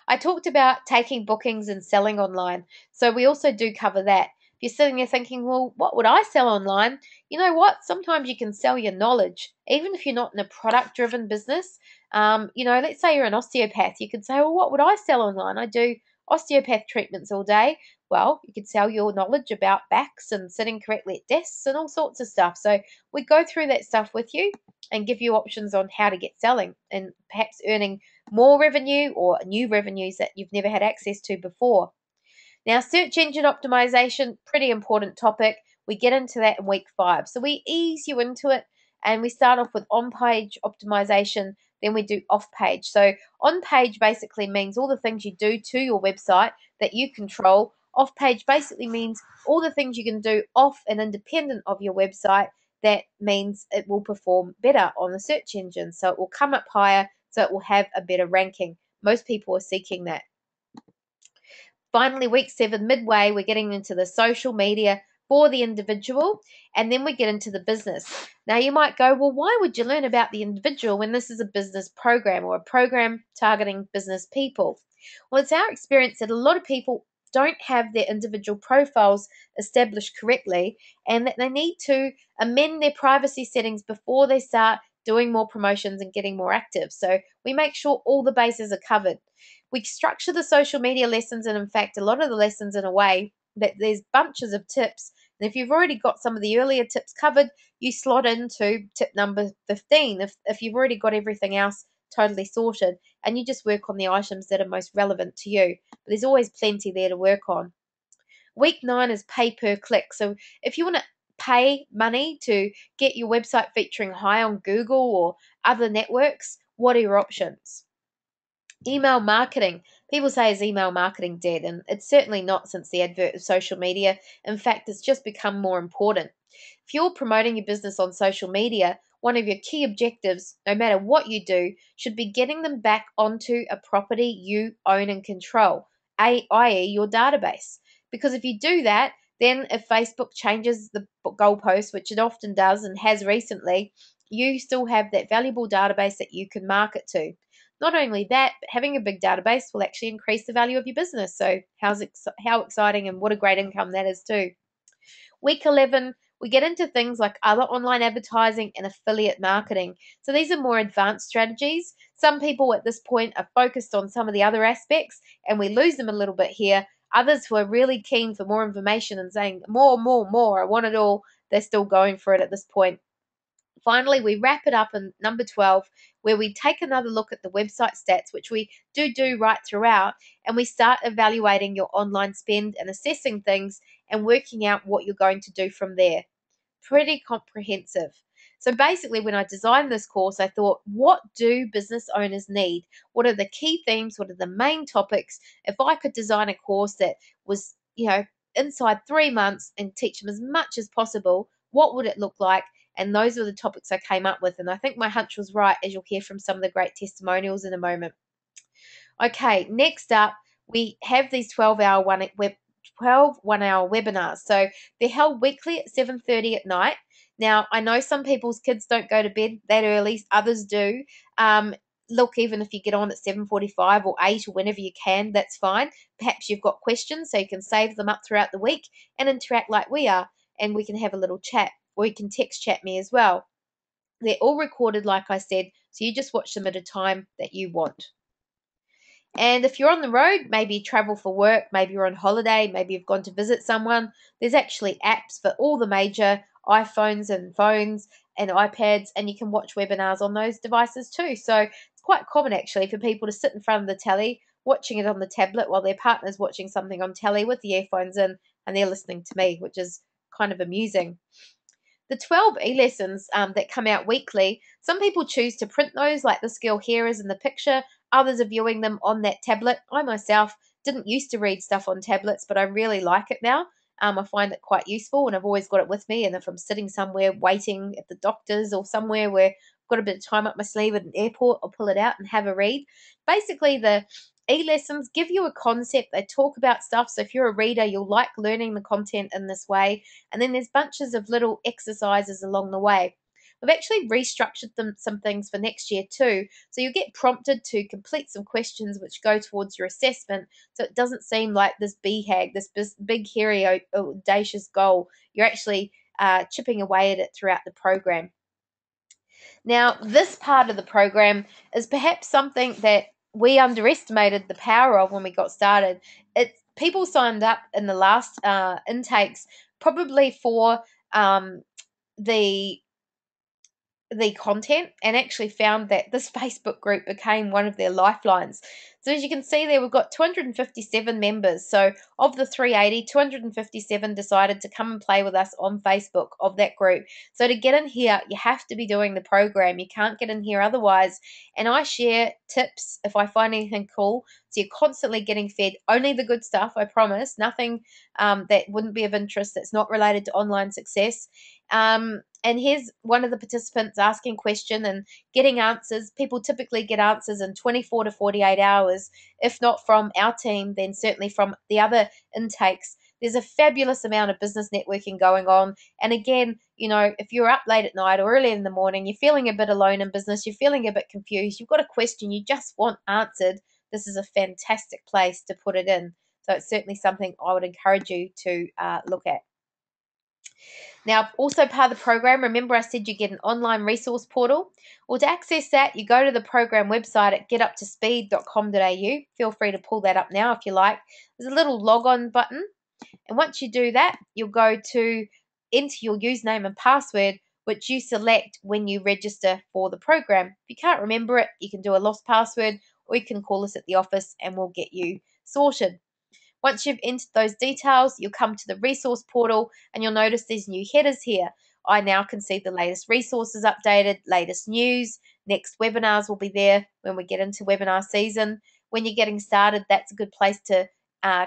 I talked about taking bookings and selling online. So we also do cover that. If you're sitting there thinking, well, what would I sell online? You know what? Sometimes you can sell your knowledge, even if you're not in a product driven business. Let's say you're an osteopath. You could say, well, what would I sell online? I do osteopath treatments all day. Well, you could sell your knowledge about backs and sitting correctly at desks and all sorts of stuff. So we go through that stuff with you and give you options on how to get selling and perhaps earning more revenue or new revenues that you've never had access to before. Now, search engine optimization, pretty important topic. We get into that in week 5. So we ease you into it and we start off with on-page optimization, then we do off-page. So on-page basically means all the things you do to your website that you control. Off-page basically means all the things you can do off and independent of your website. That means it will perform better on the search engine. So it will come up higher, so it will have a better ranking. Most people are seeking that. Finally, week 7, midway, we're getting into the social media for the individual, and then we get into the business. Now, you might go, well, why would you learn about the individual when this is a business program or a program targeting business people? Well, it's our experience that a lot of people don't have their individual profiles established correctly and that they need to amend their privacy settings before they start doing more promotions and getting more active. So we make sure all the bases are covered. We structure the social media lessons, and in fact, a lot of the lessons in a way that there's bunches of tips. And if you've already got some of the earlier tips covered, you slot into tip number 15 if you've already got everything else totally sorted, and you just work on the items that are most relevant to you. But there's always plenty there to work on. Week 9 is pay per click. So if you want to pay money to get your website featuring high on Google or other networks, what are your options? Email marketing. People say, is email marketing dead? And it's certainly not since the advent of social media. In fact, it's just become more important. If you're promoting your business on social media, one of your key objectives, no matter what you do, should be getting them back onto a property you own and control, i.e., your database. Because if you do that, then if Facebook changes the goalpost, which it often does and has recently, you still have that valuable database that you can market to. Not only that, but having a big database will actually increase the value of your business. So how exciting and what a great income that is too. Week 11, we get into things like other online advertising and affiliate marketing. So these are more advanced strategies. Some people at this point are focused on some of the other aspects and we lose them a little bit here. Others who are really keen for more information and saying more, I want it all, they're still going for it at this point. Finally, we wrap it up in number 12, where we take another look at the website stats, which we do right throughout, and we start evaluating your online spend and assessing things and working out what you're going to do from there. Pretty comprehensive. So basically, when I designed this course, I thought, what do business owners need? What are the key themes? What are the main topics? If I could design a course that was, inside 3 months and teach them as much as possible, what would it look like? And those were the topics I came up with. And I think my hunch was right, as you'll hear from some of the great testimonials in a moment. Okay, next up, we have these 12-hour 12 1-hour webinars. So they're held weekly at 7:30 at night. Now, I know some people's kids don't go to bed that early, others do. Look, even if you get on at 7:45 or 8 or whenever you can, that's fine. Perhaps you've got questions, so you can save them up throughout the week and interact like we are, and we can have a little chat, or you can text chat me as well. They're all recorded, like I said, so you just watch them at a time that you want. And if you're on the road, maybe you travel for work, maybe you're on holiday, maybe you've gone to visit someone, there's actually apps for all the major iPhones and phones and iPads, and you can watch webinars on those devices too. So it's quite common actually for people to sit in front of the telly, watching it on the tablet while their partner's watching something on telly with the earphones in, and they're listening to me, which is kind of amusing. The 12 e-lessons that come out weekly, some people choose to print those, like this girl here is in the picture. Others are viewing them on that tablet. I myself didn't used to read stuff on tablets, but I really like it now. I find it quite useful, and I've always got it with me. And if I'm sitting somewhere waiting at the doctor's or somewhere where I've got a bit of time up my sleeve at an airport, I'll pull it out and have a read. Basically, the e-lessons give you a concept. They talk about stuff. So if you're a reader, you'll like learning the content in this way. And then there's bunches of little exercises along the way. We've actually restructured some things for next year too. So you get prompted to complete some questions which go towards your assessment. So it doesn't seem like this BHAG, this big, hairy, audacious goal. You're actually chipping away at it throughout the program. Now, this part of the program is perhaps something that we underestimated the power of when we got started. People signed up in the last intakes probably for the the content, and actually found that this Facebook group became one of their lifelines. So as you can see there, we've got 257 members. So of the 380, 257 decided to come and play with us on Facebook of that group. So to get in here, you have to be doing the program. You can't get in here otherwise. And I share tips if I find anything cool. So you're constantly getting fed only the good stuff, I promise. Nothing that wouldn't be of interest that's not related to online success. And here's one of the participants asking a question and getting answers. People typically get answers in 24 to 48 hours. If not from our team, then certainly from the other intakes. There's a fabulous amount of business networking going on. And again, if you're up late at night or early in the morning, you're feeling a bit alone in business, you're feeling a bit confused, you've got a question you just want answered, this is a fantastic place to put it in. So it's certainly something I would encourage you to look at. Now, also part of the program, remember I said you get an online resource portal? Well, to access that, you go to the program website at getuptospeed.com.au. Feel free to pull that up now if you like. There's a little log on button. And once you do that, you'll go to enter your username and password, which you select when you register for the program. If you can't remember it, you can do a lost password, or you can call us at the office and we'll get you sorted. Once you've entered those details, you'll come to the resource portal and you'll notice there's new headers here. I now can see the latest resources updated, latest news, next webinars will be there when we get into webinar season. When you're getting started, that's a good place to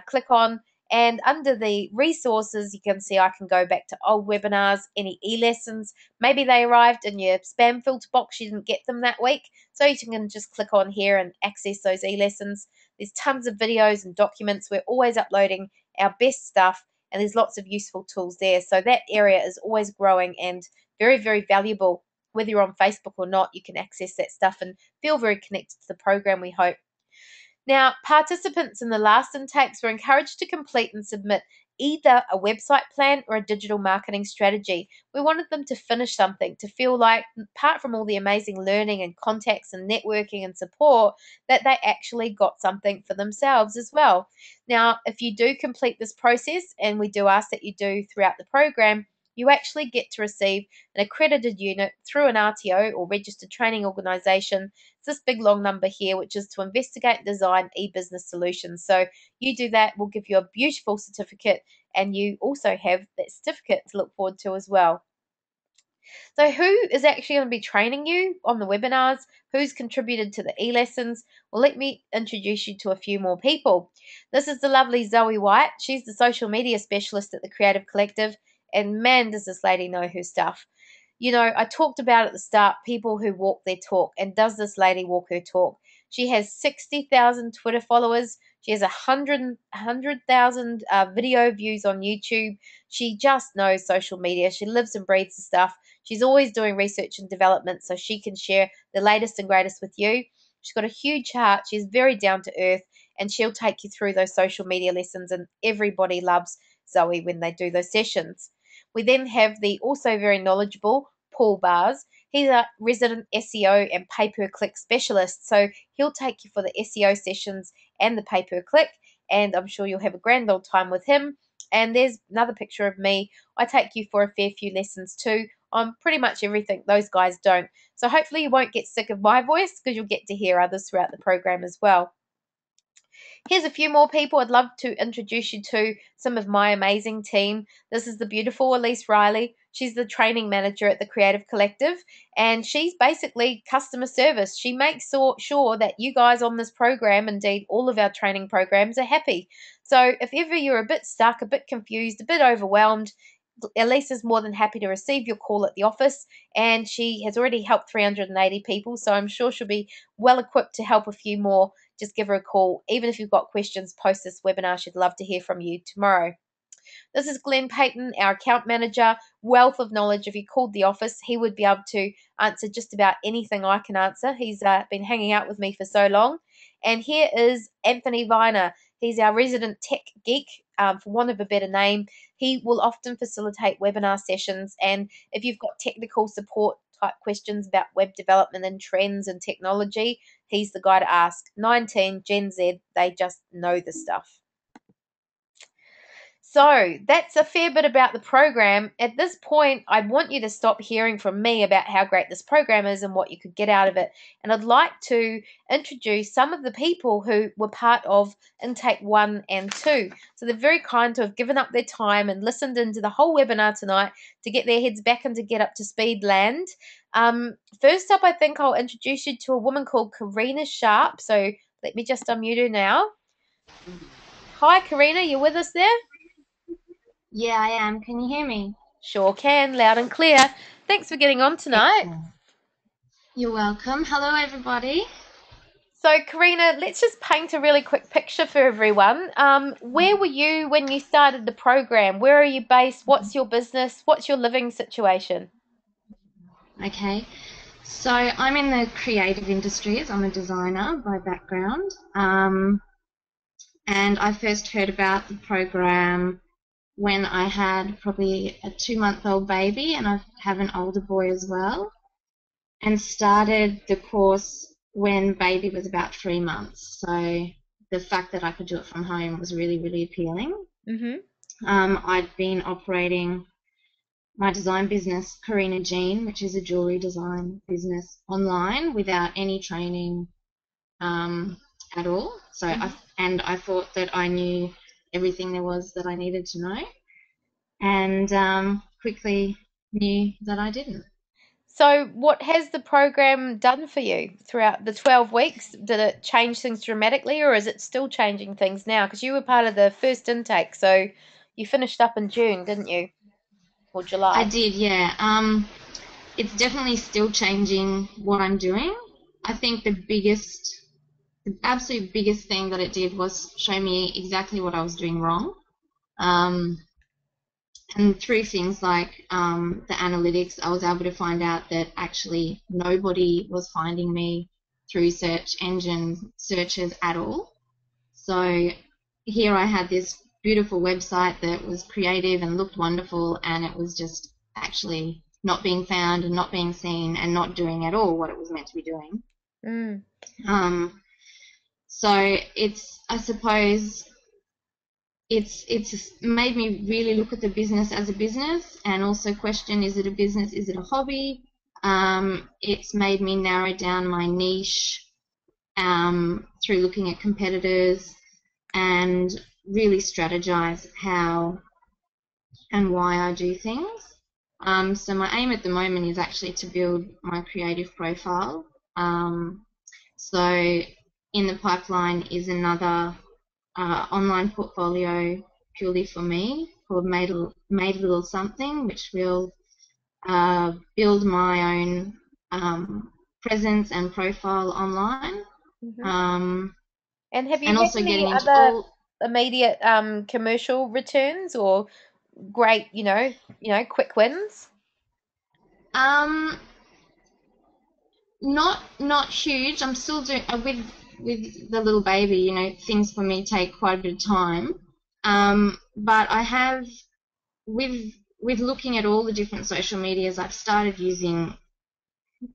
click on. And under the resources, you can see I can go back to old webinars, any e-lessons. Maybe they arrived in your spam filter box, you didn't get them that week. So you can just click on here and access those e-lessons. There's tons of videos and documents. We're always uploading our best stuff, and there's lots of useful tools there. So that area is always growing and very, very valuable. Whether you're on Facebook or not, you can access that stuff and feel very connected to the program, we hope. Now, participants in the last intakes were encouraged to complete and submit either a website plan or a digital marketing strategy. We wanted them to finish something, to feel like, apart from all the amazing learning and contacts and networking and support, that they actually got something for themselves as well. Now, if you do complete this process, and we do ask that you do throughout the program, you actually get to receive an accredited unit through an RTO or registered training organisation. It's this big long number here, which is to investigate and design e-business solutions. So you do that, we'll give you a beautiful certificate, and you also have that certificate to look forward to as well. So who is actually going to be training you on the webinars? Who's contributed to the e-lessons? Well, let me introduce you to a few more people. This is the lovely Zoe White. She's the social media specialist at the Creative Collective, and man, does this lady know her stuff. I talked about at the start people who walk their talk, and does this lady walk her talk? She has 60,000 Twitter followers. She has 100,000 video views on YouTube. She just knows social media. She lives and breathes the stuff. She's always doing research and development so she can share the latest and greatest with you. She's got a huge heart. She's very down to earth, and she'll take you through those social media lessons. And everybody loves Zoe when they do those sessions. We then have the also very knowledgeable Paul Bars. He's a resident SEO and pay-per-click specialist, so he'll take you for the SEO sessions and the pay-per-click, and I'm sure you'll have a grand old time with him. And there's another picture of me. I take you for a fair few lessons too on pretty much everything those guys don't. So hopefully you won't get sick of my voice because you'll get to hear others throughout the program as well. Here's a few more people I'd love to introduce you to, some of my amazing team. This is the beautiful Elise Riley. She's the training manager at the Creative Collective, and she's basically customer service. She makes sure that you guys on this program, indeed all of our training programs, are happy. So if ever you're a bit stuck, a bit confused, a bit overwhelmed, Elise is more than happy to receive your call at the office, and she has already helped 380 people, so I'm sure she'll be well equipped to help a few more. Just give her a call. Even if you've got questions post this webinar, she'd love to hear from you tomorrow. This is Glenn Payton, our account manager, wealth of knowledge. If you called the office, he would be able to answer just about anything I can answer. He's been hanging out with me for so long. And here is Anthony Viner. He's our resident tech geek, for want of a better name. He will often facilitate webinar sessions. And if you've got technical support type questions about web development and trends and technology, he's the guy to ask. 19, Gen Z, they just know the stuff. So that's a fair bit about the program. At this point, I want you to stop hearing from me about how great this program is and what you could get out of it. And I'd like to introduce some of the people who were part of Intake 1 and 2. So they're very kind to have given up their time and listened into the whole webinar tonight to get their heads back and to get up to speed land. First up, I think I'll introduce you to a woman called Karina Sharp. So let me just unmute her now. Hi, Karina, you with us there? Yeah, I am. Can you hear me? Sure can, loud and clear. Thanks for getting on tonight. Excellent. You're welcome. Hello, everybody. So, Karina, let's just paint a really quick picture for everyone. Where were you when you started the program? Where are you based? What's your business? What's your living situation? Okay. So I'm in the creative industries. I'm a designer by background. And I first heard about the program when I had probably a 2-month-old baby, and I have an older boy as well, and started the course when baby was about 3 months. So the fact that I could do it from home was really, really appealing. I'd been operating my design business, Karina Jean, which is a jewelry design business, online without any training at all. So I thought that I knew everything there was that I needed to know, and quickly knew that I didn't. So, what has the program done for you throughout the 12 weeks? Did it change things dramatically, or is it still changing things now? Because you were part of the first intake, so you finished up in June, didn't you? Or July? I did, yeah. It's definitely still changing what I'm doing. I think the absolute biggest thing that it did was show me exactly what I was doing wrong. And through things like the analytics, I was able to find out that actually nobody was finding me through search engine searches at all. So here I had this beautiful website that was creative and looked wonderful, and it was just actually not being found and not being seen and not doing at all what it was meant to be doing. So I suppose it's made me really look at the business as a business, and also question, is it a business, is it a hobby? It's made me narrow down my niche through looking at competitors and really strategize how and why I do things. So my aim at the moment is actually to build my creative profile. So in the pipeline is another online portfolio purely for me called Made a Little Something, which will build my own presence and profile online. Hmm. um, And have you and had also any getting into other all. immediate commercial returns or great, quick wins? Um, not huge. I'm still doing with the little baby. You know, things for me take quite a bit of time. But I have with with looking at all the different social medias, I've started using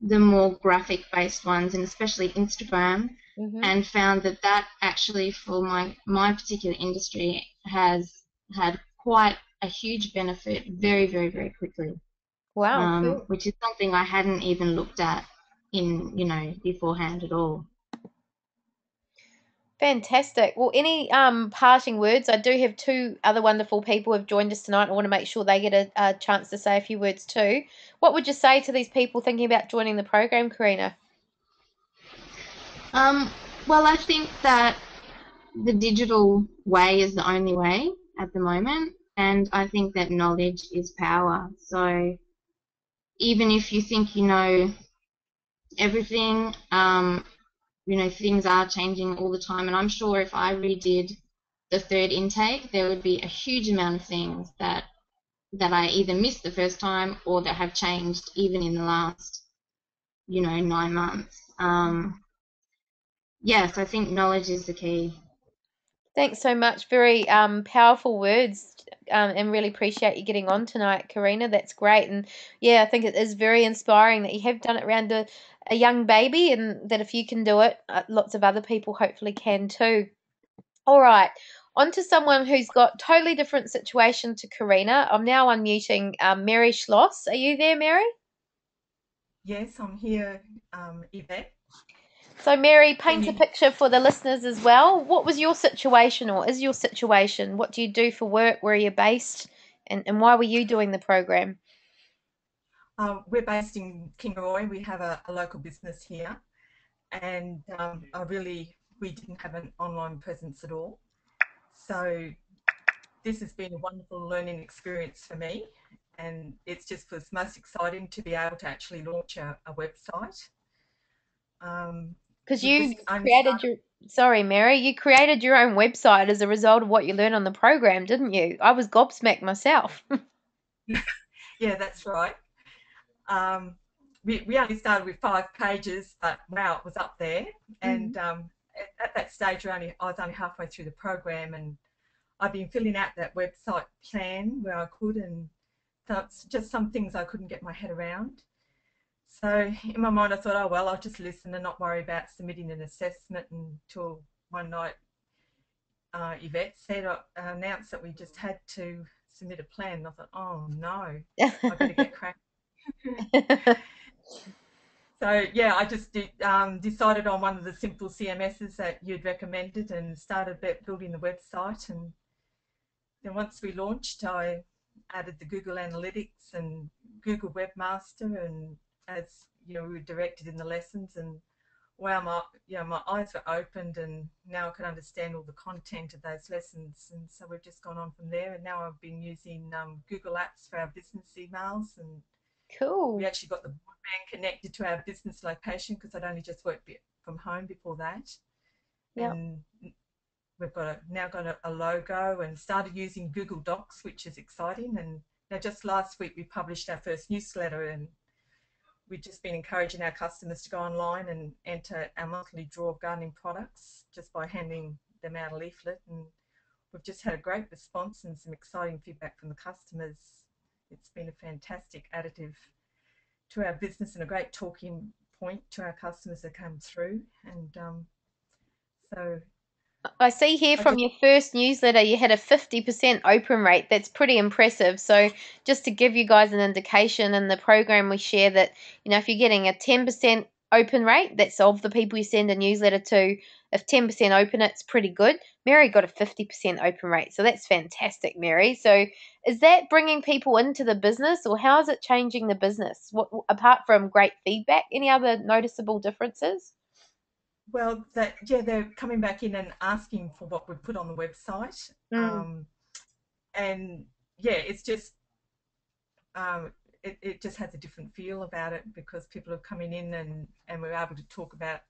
the more graphic based ones, and especially Instagram, Hmm. and found that that actually for my particular industry has had quite a huge benefit very, very, very quickly, Wow, cool. which is something I hadn't even looked at in, beforehand at all. Fantastic. Well, any parting words? I do have two other wonderful people who have joined us tonight. I want to make sure they get a chance to say a few words too. What would you say to these people thinking about joining the program, Karina? Um, well, I think that the digital way is the only way at the moment, and I think that knowledge is power. So even if you think you know everything, things are changing all the time, and I'm sure if I redid the third intake, there would be a huge amount of things that I either missed the first time or that have changed even in the last, 9 months. Yes, I think knowledge is the key. Thanks so much. Very powerful words, and really appreciate you getting on tonight, Karina. That's great. And yeah, I think it is very inspiring that you have done it around a young baby, and that if you can do it, lots of other people hopefully can too. All right. On to someone who's got totally different situation to Karina. I'm now unmuting Mary Schloss. Are you there, Mary? Yes, I'm here, Yvette. So, Mary, Can paint a you? picture for the listeners as well. What was your situation, or is your situation? What do you do for work? Where are you based? And why were you doing the program? We're based in Kingaroy. We have a local business here, and we didn't have an online presence at all. So this has been a wonderful learning experience for me, and it's just was most exciting to be able to actually launch a website. Um, Because we you just only created started. your. Sorry, Mary, you created your own website as a result of what you learned on the program, didn't you? I was gobsmacked myself. Yeah, that's right. Um, we only started with 5 pages, but wow, it was up there. And Mhm. at that stage, I was only halfway through the program, and I've been filling out that website plan where I could, and so it's just some things I couldn't get my head around. So in my mind, I thought, oh well, I'll just listen and not worry about submitting an assessment until one night Yvette said announced that we just had to submit a plan. And I thought, oh no, I better get cracking. So yeah, I just decided on one of the simple CMSs that you'd recommended and started building the website. And then once we launched, I added the Google Analytics and Google Webmaster, and as you know, we were directed in the lessons. And wow, my eyes were opened, and now I can understand all the content of those lessons. And so we've just gone on from there. And now I've been using Google Apps for our business emails, and we Cool. actually got the broadband connected to our business location because I'd only just worked from home before that. Yep. And we've now got a logo and started using Google Docs, which is exciting. And now just last week we published our first newsletter, and we've just been encouraging our customers to go online and enter our monthly draw of gardening products just by handing them out a leaflet. And we've just had a great response and some exciting feedback from the customers. It's been a fantastic additive to our business and a great talking point to our customers that come through. And so I see here I from just, your first newsletter you had a 50% open rate. That's pretty impressive. So, just to give you guys an indication, in the program we share that, if you're getting a 10% open rate, that's of the people you send a newsletter to, if 10% open, it's pretty good. Mary got a 50% open rate. So, that's fantastic, Mary. So, is that bringing people into the business, or how is it changing the business? What, apart from great feedback, any other noticeable differences? well, that yeah, they're coming back in and asking for what we put on the website. Mm, And yeah, it's just um, it just has a different feel about it because people are coming in and we're able to talk about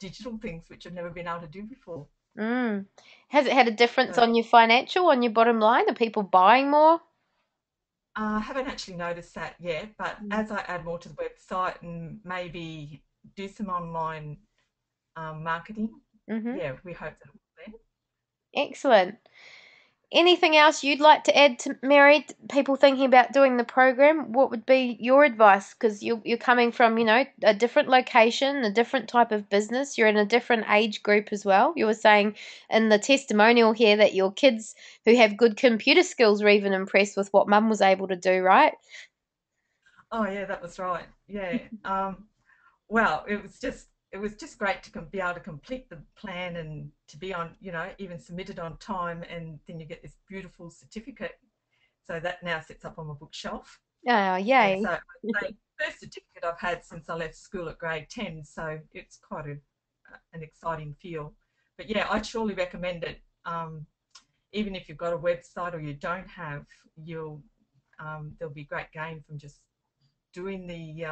digital things which I've never been able to do before. Mm. Has it had a difference So on your financial, on your bottom line? Are people buying more? I haven't actually noticed that yet, but Mm. as I add more to the website and maybe do some online marketing, Mm-hmm. yeah, we hope that it will then. Excellent. Anything else you'd like to add to Mary? People thinking about doing the program, what would be your advice? Because you're coming from, a different location, a different type of business. You're in a different age group as well. You were saying in the testimonial here that your kids who have good computer skills were even impressed with what Mum was able to do, right? Oh yeah, that was right. Yeah. Well, it was just great to be able to complete the plan and to be on, even submitted on time, and then you get this beautiful certificate. So that now sits up on my bookshelf. Oh, And yay. so it's the first certificate I've had since I left school at grade 10. So it's quite an exciting feel. But yeah, I'd surely recommend it. Even if you've got a website or you don't have, there'll be great gain from just doing the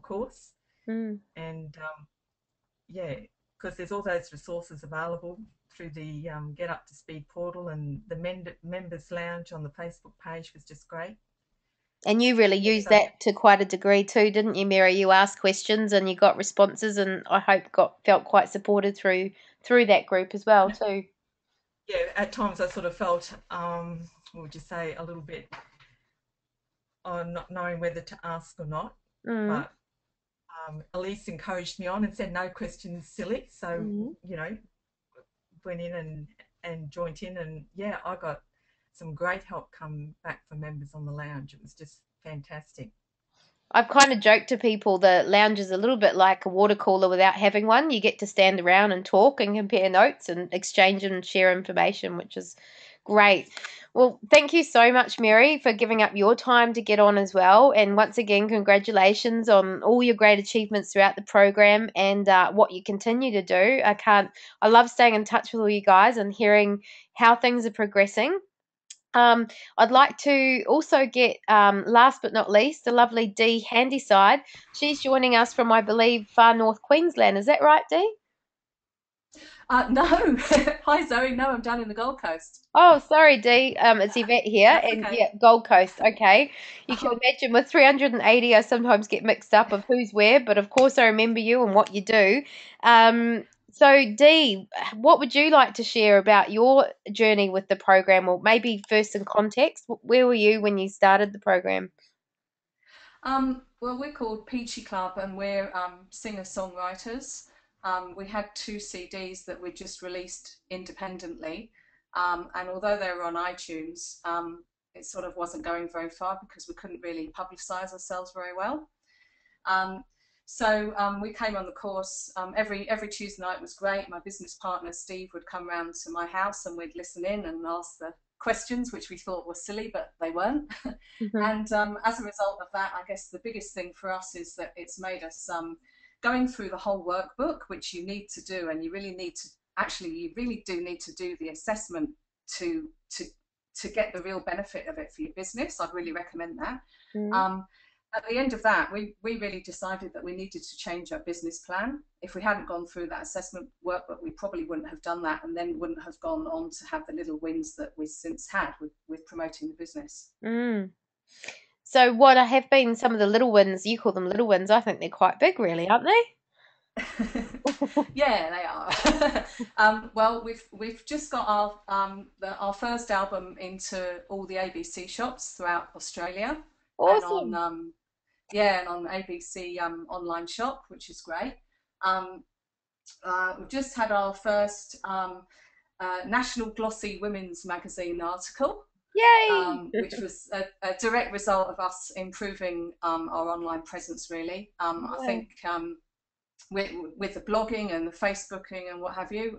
course. Mm. And yeah, because there's all those resources available through the Get Up to Speed portal, and the members lounge on the Facebook page was just great. And you really Yeah, used so that to quite a degree too, didn't you, Mary? You asked questions and you got responses, and I hope got felt quite supported through that group as well too. yeah, at times I sort of felt, what would you say, a little bit on not knowing whether to ask or not. Mm. But Elise encouraged me on and said no questions silly. So, Mm. you know, went in and joined in, and yeah, I got some great help come back from members on the lounge. It was just fantastic. I've kind of joked to people the lounge is a little bit like a water cooler without having one. You get to stand around and talk and compare notes and exchange and share information, which is great. Well, thank you so much, Mary, for giving up your time to get on as well. And once again, congratulations on all your great achievements throughout the program and what you continue to do. I love staying in touch with all you guys and hearing how things are progressing. I'd like to also get, last but not least, the lovely Dee Handyside. She's joining us from, I believe, far north Queensland. Is that right, Dee? No. Hi, Zoe. No, I'm down in the Gold Coast. Oh, sorry, Dee. It's Yvette here, That's and okay. yeah, Gold Coast. Okay, you can Oh, imagine with 380, I sometimes get mixed up of who's where, but of course I remember you and what you do. So, Dee, what would you like to share about your journey with the program, or maybe first in context? Where were you when you started the program? well, we're called Peachy Club and we're singer-songwriters. We had two CDs that we just released independently. And although they were on iTunes, it sort of wasn't going very far because we couldn't really publicise ourselves very well. Um, so we came on the course. Every Tuesday night was great. My business partner Steve would come round to my house and we'd listen in and ask the questions, which we thought were silly, but they weren't. Hmm. And as a result of that, I guess the biggest thing for us is that it's made us going through the whole workbook, which you need to do, and you really need to you really do need to do the assessment to to to get the real benefit of it for your business. I'd really recommend that. Mm. Um, at the end of that, we really decided that we needed to change our business plan. If we hadn't gone through that assessment workbook, we probably wouldn't have done that and then wouldn't have gone on to have the little wins that we've since had with promoting the business. Mm. So, what have been some of the little wins? You call them little wins. I think they're quite big, really, aren't they? Yeah, they are. Well, we've just got our first album into all the ABC shops throughout Australia, and on Awesome. yeah, and on ABC online shop, which is great. Um, we've just had our first National Glossy Women's Magazine article, Yay! which was a direct result of us improving our online presence, really. I Yeah. think with the blogging and the Facebooking and what have you,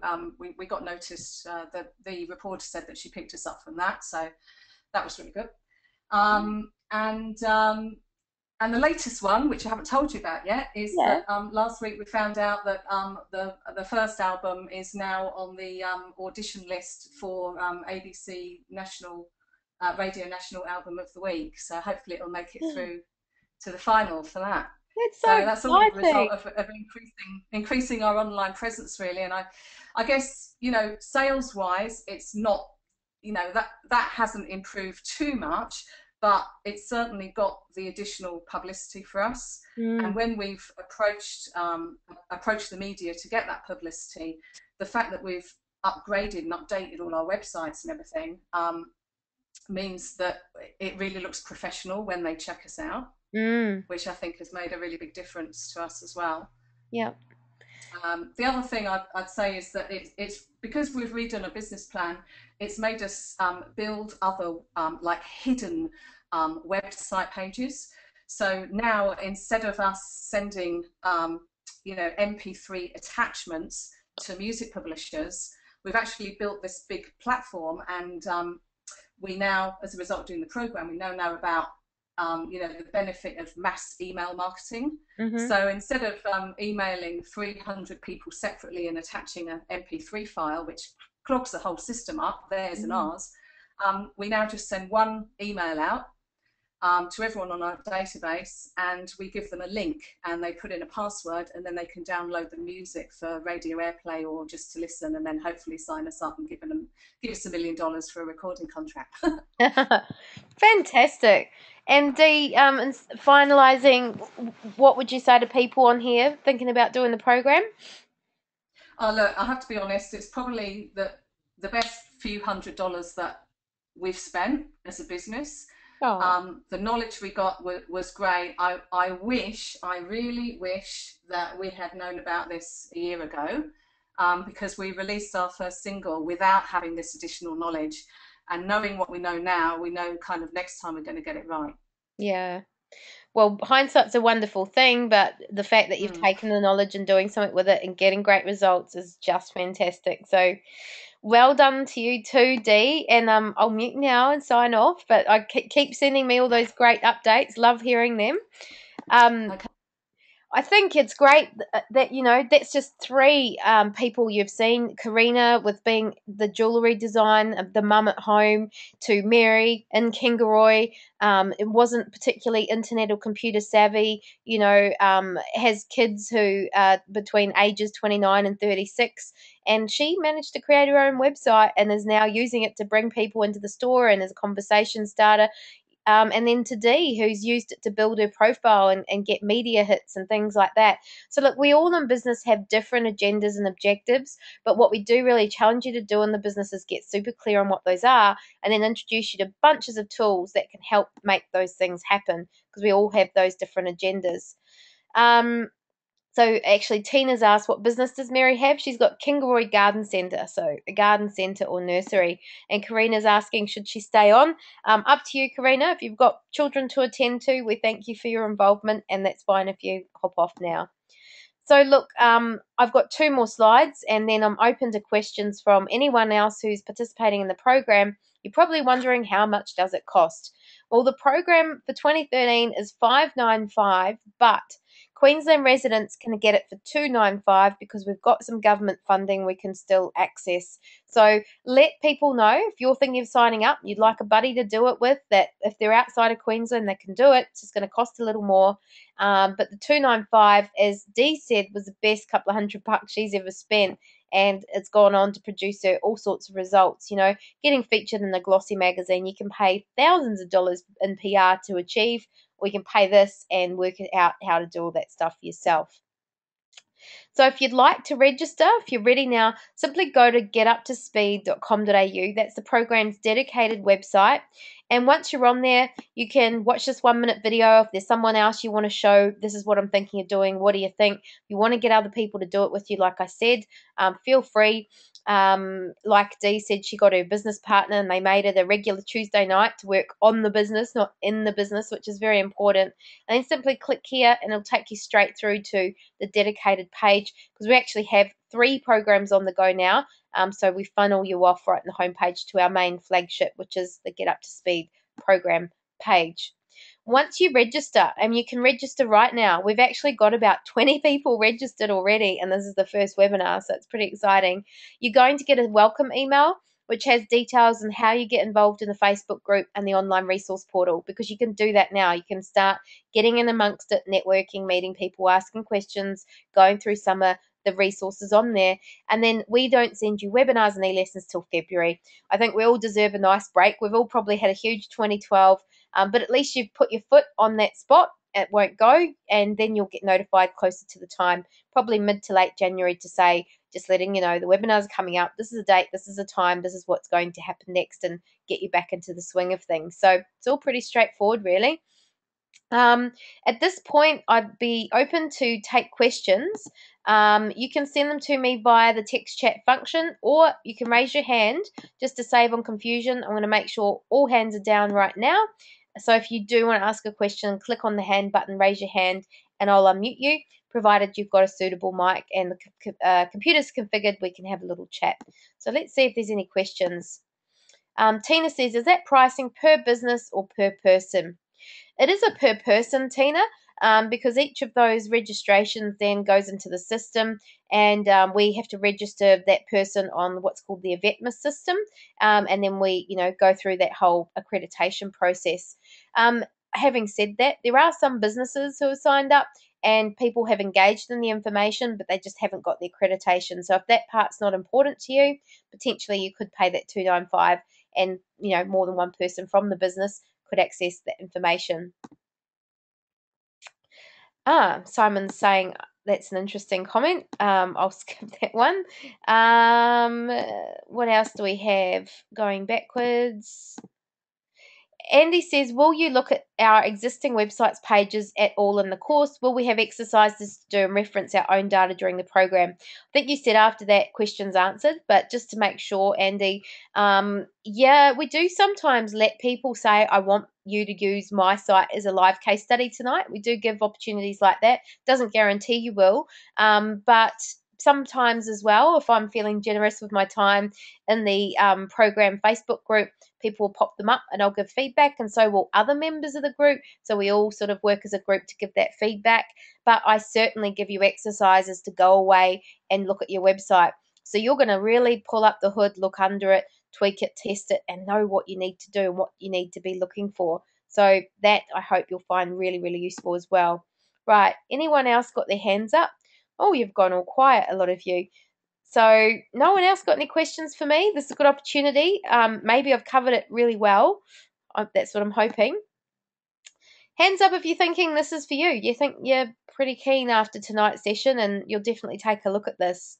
we got noticed that the reporter said that she picked us up from that, so that was really good. Um, and um, and the latest one, which I haven't told you about yet, is Yeah. that last week we found out that the first album is now on the audition list for ABC National Radio National Album of the Week. So hopefully it'll make it through to the final for that. That's So so that's all a result exciting. of increasing our online presence, really. And I guess, sales wise, it's not, that hasn't improved too much, but it's certainly got the additional publicity for us. And Mm. when we've approached the media to get that publicity, the fact that we've upgraded and updated all our websites and everything means that it really looks professional when they check us out, Mm. which I think has made a really big difference to us as well. Yeah. The other thing I'd say is that it's because we've redone a business plan, it's made us build other like hidden website pages. So now instead of us sending MP3 attachments to music publishers, we've actually built this big platform, and we now, as a result of doing the program, we know about the benefit of mass email marketing. Mm-hmm. So instead of emailing 300 people separately and attaching an MP3 file, which clogs the whole system up, theirs and ours, we now just send one email out to everyone on our database, and we give them a link, and they put in a password, and then they can download the music for radio airplay or just to listen, and then hopefully sign us up and give us $1 million for a recording contract. Fantastic. And Dee, in finalising, what would you say to people on here thinking about doing the program? Look, I have to be honest, it's probably the best few $100s that we've spent as a business. Oh. The knowledge we got was great. I really wish that we had known about this a year ago, because we released our first single without having this additional knowledge. And knowing what we know now, we know kind of next time we're going to get it right. Yeah. Well, hindsight's a wonderful thing, but the fact that you've taken the knowledge and doing something with it and getting great results is just fantastic. So well done to you too, Dee. And I'll mute now and sign off, but I keep sending me all those great updates. Love hearing them. Okay. I think it's great that that's just three people you've seen. Karina with being the jewellery design of the mum at home, to Mary in Kingaroy. It wasn't particularly internet or computer savvy, has kids who are between ages 29 and 36, and she managed to create her own website and is now using it to bring people into the store and as a conversation starter. And then to Dee, who's used it to build her profile and get media hits and things like that. So, look, we all in business have different agendas and objectives, but what we do really challenge you to do in the business is get super clear on what those are and then introduce you to bunches of tools that can help make those things happen, because we all have those different agendas. So actually, Tina's asked, what business does Mary have? She's got Kingaroy Garden Centre, so a garden centre or nursery. And Karina's asking, should she stay on? Up to you, Karina. If you've got children to attend to, we thank you for your involvement, and that's fine if you hop off now. So look, I've got 2 more slides, and then I'm open to questions from anyone else who's participating in the program. You're probably wondering, how much does it cost? Well, the program for 2013 is $595, but Queensland residents can get it for $295 because we've got some government funding we can still access. So let people know if you're thinking of signing up, you'd like a buddy to do it with, that if they're outside of Queensland, they can do it. It's just going to cost a little more. But the $295, as Dee said, was the best couple of $100 she's ever spent. And it's gone on to produce her all sorts of results. Getting featured in a glossy magazine, you can pay thousands of dollars in PR to achieve, or you can pay this and work it out how to do all that stuff yourself. So if you'd like to register, if you're ready now, simply go to getuptospeed.com.au. That's the program's dedicated website. And once you're on there, you can watch this 1-minute video. If there's someone else you want to show, this is what I'm thinking of doing, what do you think? If you want to get other people to do it with you, like I said, feel free. Like Dee said, she got her business partner and they made it a regular Tuesday night to work on the business, not in the business, which is very important. And then simply click here and it'll take you straight through to the dedicated page, because we actually have 3 programs on the go now. So we funnel you off right in the homepage to our main flagship, which is the Get Up to Speed program page. Once you register, and you can register right now, we've actually got about 20 people registered already, and this is the first webinar, so it's pretty exciting. You're going to get a welcome email, which has details on how you get involved in the Facebook group and the online resource portal, because you can do that now. You can start getting in amongst it, networking, meeting people, asking questions, going through some of the resources on there. And then we don't send you webinars and e-lessons till February. I think we all deserve a nice break. We've all probably had a huge 2012, but at least you've put your foot on that spot. It won't go, and then you'll get notified closer to the time, probably mid to late January, to say, just letting you know the webinars are coming up. This is a date, this is a time, this is what's going to happen next, and get you back into the swing of things. So it's all pretty straightforward, really. At this point, I'd be open to take questions. You can send them to me via the text chat function, or you can raise your hand just to save on confusion. I'm going to make sure all hands are down right now. So if you do want to ask a question, click on the hand button, raise your hand, and I'll unmute you, provided you've got a suitable mic and the computer's configured. We can have a little chat. So let's see if there's any questions. Tina says, is that pricing per business or per person? It is a per person, Tina, because each of those registrations then goes into the system, and we have to register that person on what's called the Eventmas system, and then we, go through that whole accreditation process. Having said that, there are some businesses who have signed up and people have engaged in the information, but they just haven't got the accreditation. So if that part's not important to you, potentially you could pay that $295, and more than one person from the business could access that information. Simon's saying that's an interesting comment. I'll skip that one. What else do we have going backwards? Andy says, will you look at our existing websites pages at all in the course? Will we have exercises to do and reference our own data during the program? I think you said after that question's answered, but just to make sure, Andy, yeah, we do sometimes let people say, I want you to use my site as a live case study tonight. We do give opportunities like that. Doesn't guarantee you will, but sometimes as well, if I'm feeling generous with my time in the program Facebook group, people will pop them up and I'll give feedback, and so will other members of the group. So we all sort of work as a group to give that feedback. But I certainly give you exercises to go away and look at your website. So you're going to really pull up the hood, look under it, tweak it, test it, and know what you need to do and what you need to be looking for. So that I hope you'll find really, really useful as well. Right, anyone else got their hands up? Oh, you've gone all quiet, a lot of you. So no one else got any questions for me? This is a good opportunity. Maybe I've covered it really well. That's what I'm hoping. Hands up if you're thinking this is for you. You think you're pretty keen after tonight's session and you'll definitely take a look at this.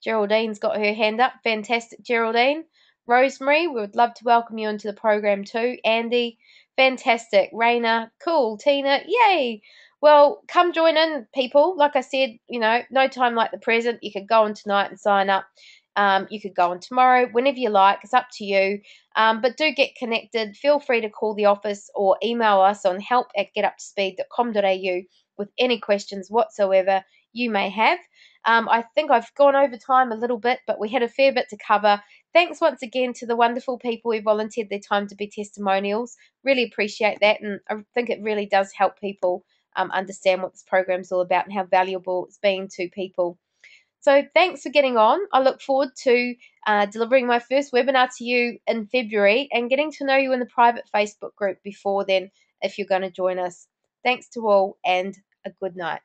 Geraldine's got her hand up. Fantastic, Geraldine. Rosemary, we would love to welcome you into the program too. Andy, fantastic. Raina, cool. Tina, yay. Well, come join in, people. Like I said, no time like the present. You could go on tonight and sign up. You could go on tomorrow, whenever you like. It's up to you. But do get connected. Feel free to call the office or email us on help@getuptospeed.com.au with any questions whatsoever you may have. I think I've gone over time a little bit, but we had a fair bit to cover. Thanks once again to the wonderful people who volunteered their time to be testimonials. Really appreciate that, and I think it really does help people understand what this program's all about and how valuable it's been to people. So thanks for getting on. I look forward to delivering my first webinar to you in February and getting to know you in the private Facebook group before then if you're going to join us. Thanks to all, and a good night.